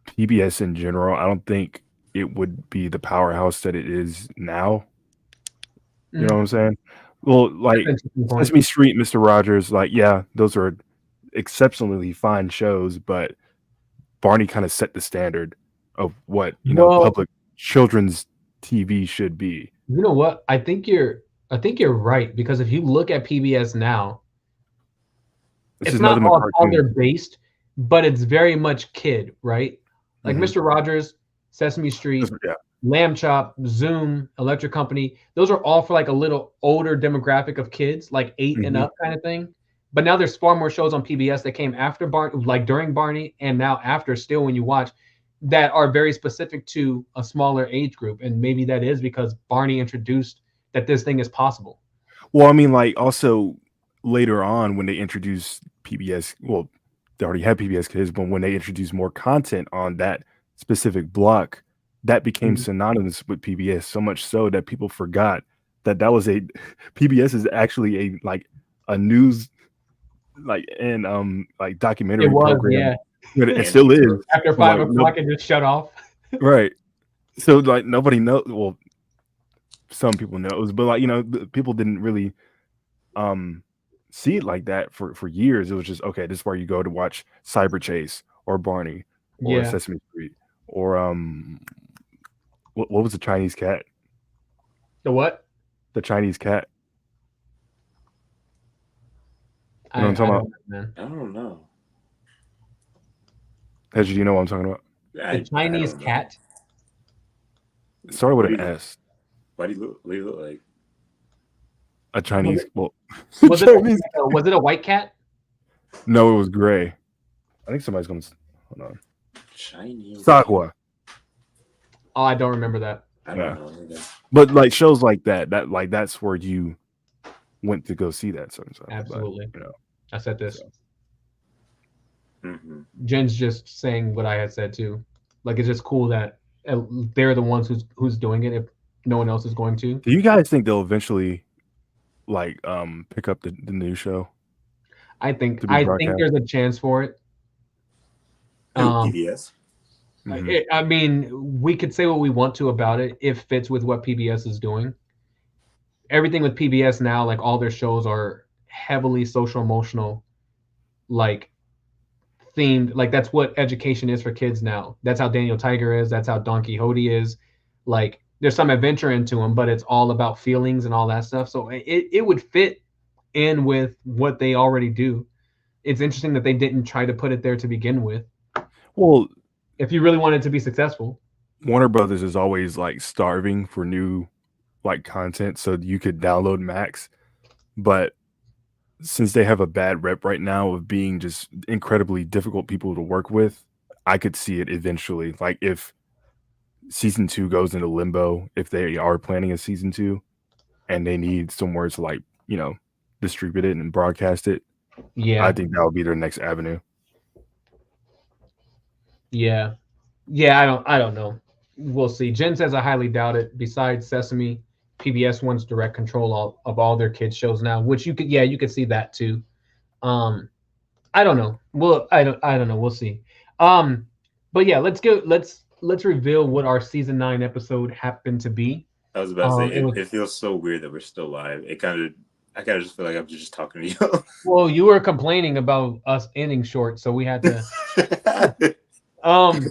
PBS in general, I don't think it would be the powerhouse that it is now. You know what I'm saying? Well, like Sesame Street, Mr. Rogers, like, yeah, those are exceptionally fine shows, but Barney kind of set the standard of what public children's TV should be. You know what? I think you're right, because if you look at PBS now, it's not all they're based, but it's very much kid, right? Like Mr. Rogers, Sesame Street, Lamb Chop, Zoom, Electric Company. Those are all for like a little older demographic of kids, like 8 and up kind of thing. But now there's far more shows on PBS that came after Barney, like during Barney, and now after still when you watch, that are very specific to a smaller age group. And maybe that is because Barney introduced that this thing is possible. Well, I mean, like also later on when they introduced PBS, well, they already had PBS Kids, but when they introduced more content on that specific block, that became synonymous with PBS, so much so that people forgot that was PBS is actually a news documentary program. Yeah. It still is. After 5 o'clock, it just shut off. Right. So like nobody knows. Well, some people knows, but people didn't really see it like that for years. It was just, okay, this is where you go to watch Cyber Chase or Barney or Sesame Street or what was the Chinese cat? The what? The Chinese cat. You know what I'm talking about? I don't know. Hedge, do you know what I'm talking about? The Chinese cat? Sorry, with an S. Why do you look like a Chinese? Was it a white cat? No, it was gray. I think somebody's going to hold on. Chinese Sakwa. Oh, I don't remember that. I don't know. But like shows like that's where you went to go see that sort of stuff. Absolutely. But, I said this. Jen's just saying what I had said too. Like, it's just cool that they're the ones who's doing it if no one else is going to. Do you guys think they'll eventually pick up the new show? I think there's a chance for it. PBS. I mean, we could say what we want to about it. It fits with what PBS is doing. Everything with PBS now, like all their shows are heavily social emotional, like themed. Like that's what education is for kids now. That's how Daniel Tiger is. That's how Don Quixote is. Like there's some adventure into them, but it's all about feelings and all that stuff. So it would fit in with what they already do. It's interesting that they didn't try to put it there to begin with. Well, if you really wanted to be successful, Warner Brothers is always like starving for new content so you could download Max. But since they have a bad rep right now of being just incredibly difficult people to work with, I could see it eventually. Like if season 2 goes into limbo, if they are planning a season 2 and they need somewhere to distribute it and broadcast it, I think that would be their next avenue. Yeah, I don't know. We'll see. Jen says I highly doubt it. Besides Sesame, PBS wants direct control of all their kids shows now, which you could see that too. I don't know. Well, I don't know. We'll see. But yeah, let's reveal what our season 9 episode happened to be. I was about to say it feels so weird that we're still live. I kind of just feel like I'm just talking to you. Well, you were complaining about us ending short, so we had to. That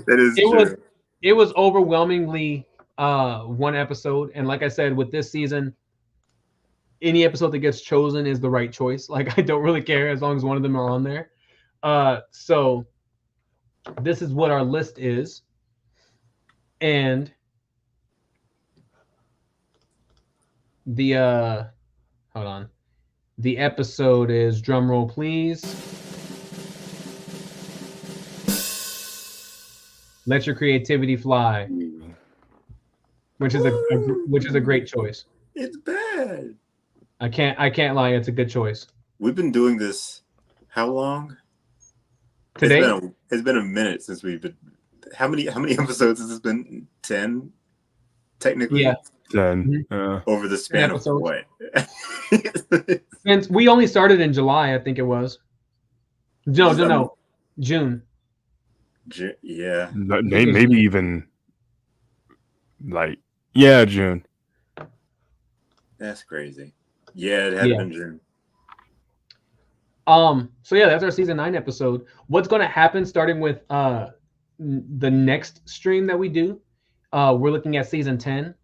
is true. It was overwhelmingly one episode. And like I said, with this season, any episode that gets chosen is the right choice. Like I don't really care as long as one of them are on there. So this is what our list is. And the hold on. The episode is, drum roll please, Let Your Creativity Fly, which is a great choice. It's bad. I can't lie, it's a good choice. We've been doing this how long? Today? It's been a minute since we've been. How many episodes has this been? 10, technically. Yeah. 10. Over the span of what? Since we only started in July, I think it was. No, June. Yeah. Maybe even like June. That's crazy. Yeah, it had been June. So yeah, that's our season 9 episode. What's going to happen starting with the next stream that we do? We're looking at season 10,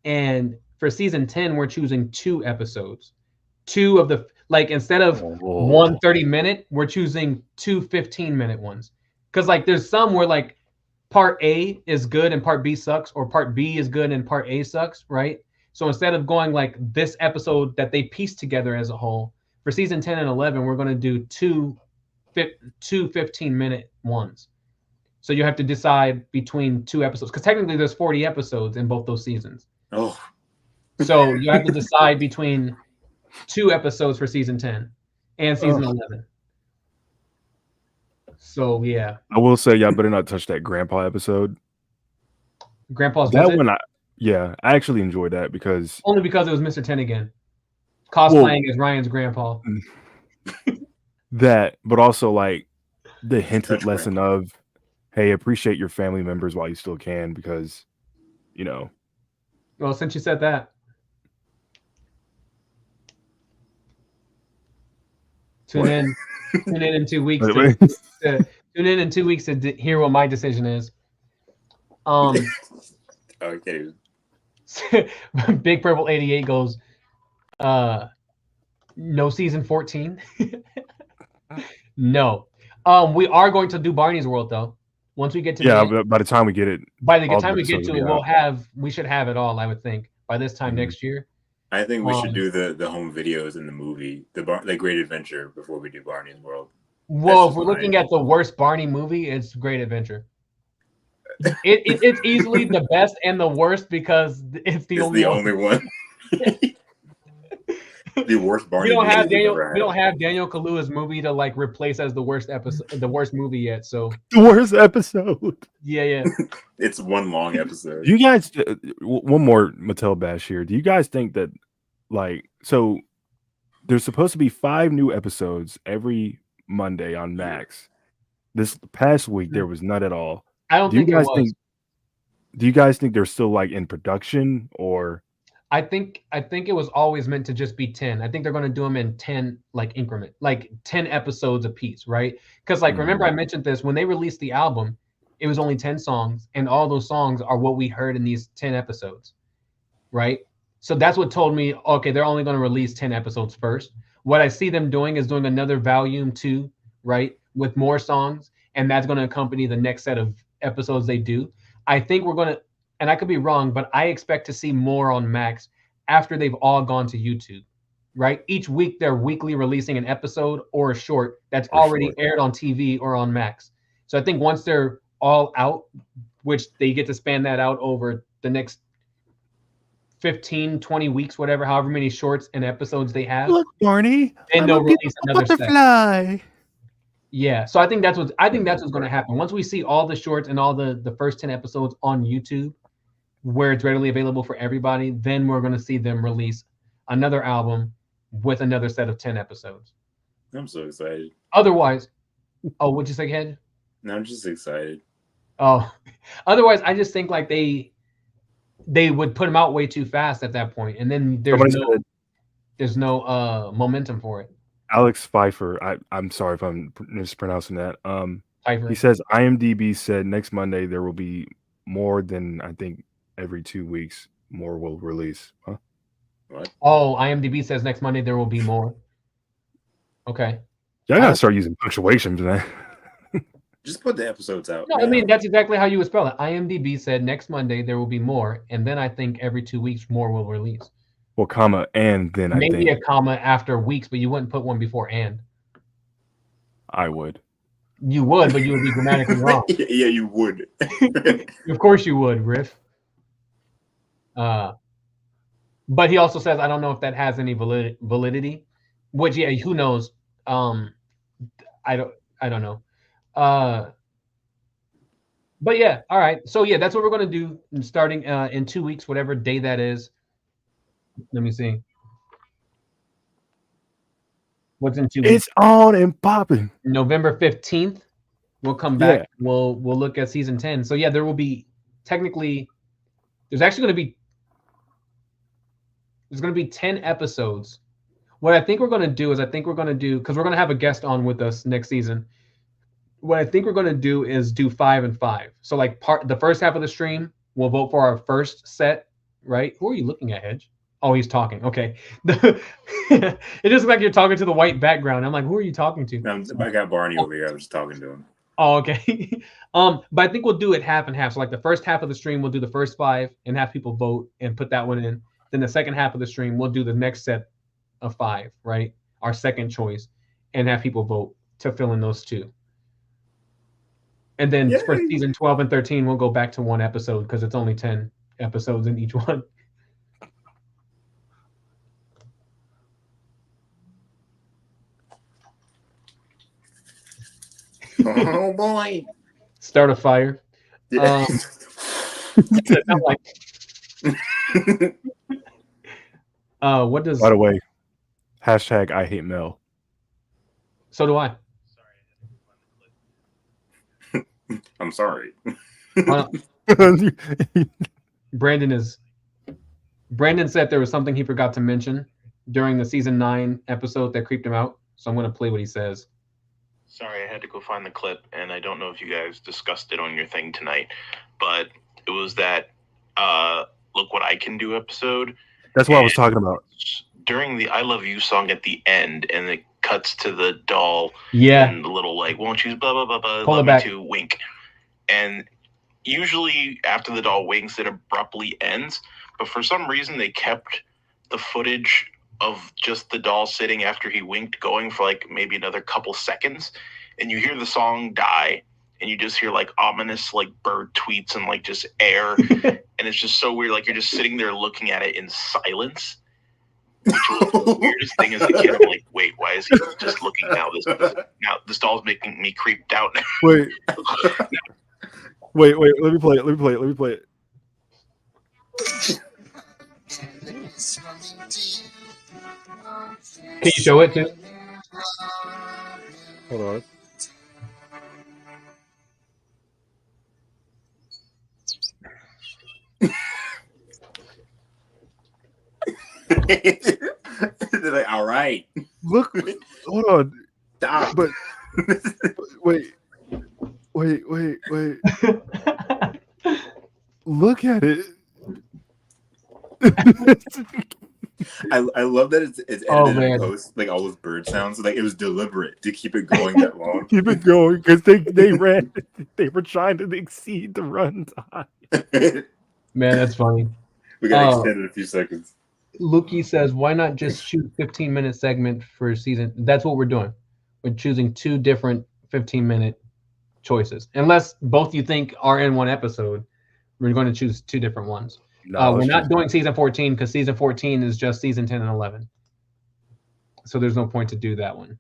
and for season 10 we're choosing 2 episodes. 2 of the, like, instead of 1 30-minute, we're choosing 2 15-minute ones. Because like there's some where like part A is good and part B sucks, or part B is good and part A sucks, right? So instead of going like this episode that they pieced together as a whole, for season 10 and 11, we're going to do 2 15-minute ones. So you have to decide between 2 episodes, because technically there's 40 episodes in both those seasons. Oh. So you have to decide between 2 episodes for season 10 and season 11. So yeah. I will say y'all better not touch that Grandpa episode. Grandpa's that visit? one, I actually enjoyed that because only because it was Mr. 10 again. Cosplaying as Ryan's grandpa. That, but also like the hinted lesson of, hey, appreciate your family members while you still can, because, you know. Well, since you said that, tune in in 2 weeks. Tune in 2 weeks to hear what my decision is. Okay. Big Purple 88 goes, no season 14. No. We are going to do Barney's World though. Once we get to by the time we get it, we should have it all, I would think, by this time next year. I think we should do the home videos in the movie, the Great Adventure, before we do Barney's World. Well, if we're looking at the worst Barney movie, it's Great Adventure. It's easily the best and the worst because it's the only one. The worst Barney. We don't have Daniel Kaluuya's movie to like replace as the worst episode, the worst movie yet. So the worst episode. Yeah. It's one long episode. Do you guys? One more Mattel bash here. Do you guys think that, like, so there's supposed to be 5 new episodes every Monday on Max? This past week there was none at all. I don't think it was. Do you guys think they're still like in production, or? I think it was always meant to just be 10. I think they're going to do them in 10 like increment, like 10 episodes a piece, right? Because like remember I mentioned this when they released the album, it was only 10 songs, and all those songs are what we heard in these 10 episodes, right? So that's what told me, okay, they're only going to release 10 episodes first. What I see them doing is doing another volume 2, right, with more songs, and that's going to accompany the next set of episodes they do. I think we're going to, and I could be wrong, but I expect to see more on Max after they've all gone to YouTube, right? Each week they're weekly releasing an episode or a short that's already aired on TV or on Max. So I think once they're all out, which they get to span that out over the next 15, 20 weeks, whatever, however many shorts and episodes they have. Look, Barney, and they'll release another butterfly. Yeah, so I think that's what's going to happen. Once we see all the shorts and all the first 10 episodes on YouTube, where it's readily available for everybody, then we're going to see them release another album with another set of 10 episodes. I'm so excited. Otherwise, what'd you say, Ken? No, I'm just excited. Oh, otherwise, I just think like they would put them out way too fast at that point, and then there's no momentum for it. Alex Pfeiffer, I'm sorry if I'm mispronouncing that. Pfeiffer. He says IMDb said next Monday there will be more than, I think, every 2 weeks more will release. Huh? What? Oh, IMDb says next Monday there will be more. Okay. Yeah, I gotta start using punctuation today. Just put the episodes out. No, I mean that's exactly how you would spell it. IMDb said next Monday there will be more, and then I think every 2 weeks more will release. Well, comma, and then I Maybe think a comma after weeks, but you wouldn't put one before and. I would. You would, but you would be grammatically wrong. Yeah, you would. Of course you would, Riff. But he also says, I don't know if that has any validity. Which, yeah, who knows? I don't know. But yeah, all right. So yeah, that's what we're gonna do starting in 2 weeks, whatever day that is. Let me see. What's in 2 weeks? It's on and popping. November 15th. We'll come back. Yeah. We'll look at season 10. So yeah, there will be technically there's going to be 10 episodes. What I think we're going to do is because we're going to have a guest on with us next season. What I think we're going to do is do 5 and 5. So like the first half of the stream, we'll vote for our first set, right? Who are you looking at, Hedge? Oh, he's talking. Okay. It just looks like you're talking to the white background. I'm like, who are you talking to? I got Barney over here. I was just talking to him. Oh, okay. But I think we'll do it half and half. So like the first half of the stream, we'll do the first 5 and have people vote and put that one in. Then the second half of the stream, we'll do the next set of 5, right? Our second choice, and have people vote to fill in those 2. And then for season 12 and 13, we'll go back to 1 episode because it's only 10 episodes in each one. Oh boy! Start a fire. Yeah. What does? By the way, hashtag I hate Mel. So do I. I'm sorry. Brandon said there was something he forgot to mention during the season 9 episode that creeped him out. So I'm going to play what he says. Sorry, I had to go find the clip, and I don't know if you guys discussed it on your thing tonight, but it was that Look What I Can Do episode. That's what I was talking about. During the I Love You song at the end, and it cuts to the doll and the little, like, won't you blah, blah, blah, blah, love me to wink. And usually after the doll winks, it abruptly ends, but for some reason they kept the footage of just the doll sitting after he winked going for like maybe another couple seconds, and you hear the song die and you just hear like ominous like bird tweets and like just air and it's just so weird, like you're just sitting there looking at it in silence, which was the weirdest thing as a kid. I'm like, wait, why is he just looking now? This doll's making me creeped out now. Wait, let me play it. Can you show it too? Hold on. They're like, all right. Look, hold on. Stop. But wait. Look at it. I love that it's edited in post, like all those bird sounds. Like it was deliberate to keep it going that long. Keep it going because they were trying to exceed the runtime. Man, that's funny. We got extended a few seconds. Luki says, why not just shoot 15-minute segment for season? That's what we're doing. We're choosing 2 different 15-minute choices. Unless both you think are in 1 episode, we're going to choose 2 different ones. No, we're not doing season 14 because season 14 is just season 10 and 11. So there's no point to do that one.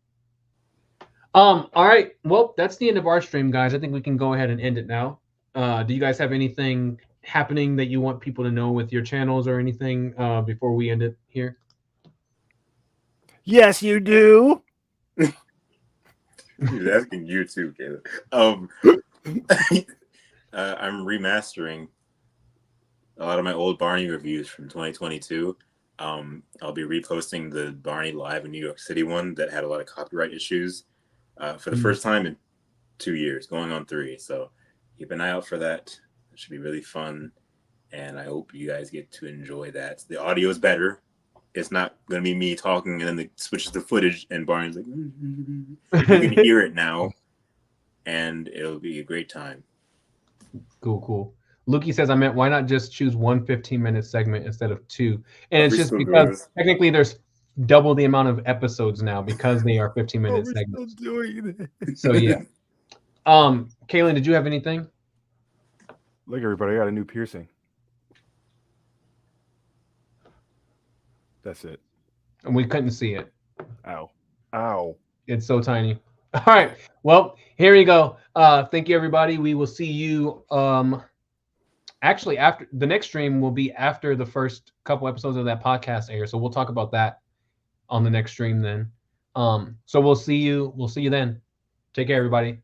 All right. Well, that's the end of our stream, guys. I think we can go ahead and end it now. Do you guys have anything happening that you want people to know with your channels or anything before we end it here? Yes, you do. He's asking you too, Caleb. I'm remastering a lot of my old Barney reviews from 2022. I'll be reposting the Barney Live in New York City one that had a lot of copyright issues for the first time in 2 years, going on 3. So keep an eye out for that. It should be really fun. and I hope you guys get to enjoy that. The audio is better. It's not going to be me talking and then it switches to footage and Barney's like, you can hear it now, and it'll be a great time. Cool. Lukey says, I meant, why not just choose one 15-minute segment instead of two? And it's just because technically there's double the amount of episodes now because they are 15-minute segments. Still doing it. So yeah. Kaylin, did you have anything? Look, everybody, I got a new piercing. That's it. And we couldn't see it. Ow. It's so tiny. All right. Well, here you go. Thank you, everybody. We will see you. Actually, after the next stream will be after the first couple episodes of that podcast air. So we'll talk about that on the next stream then. So we'll see you. We'll see you then. Take care, everybody.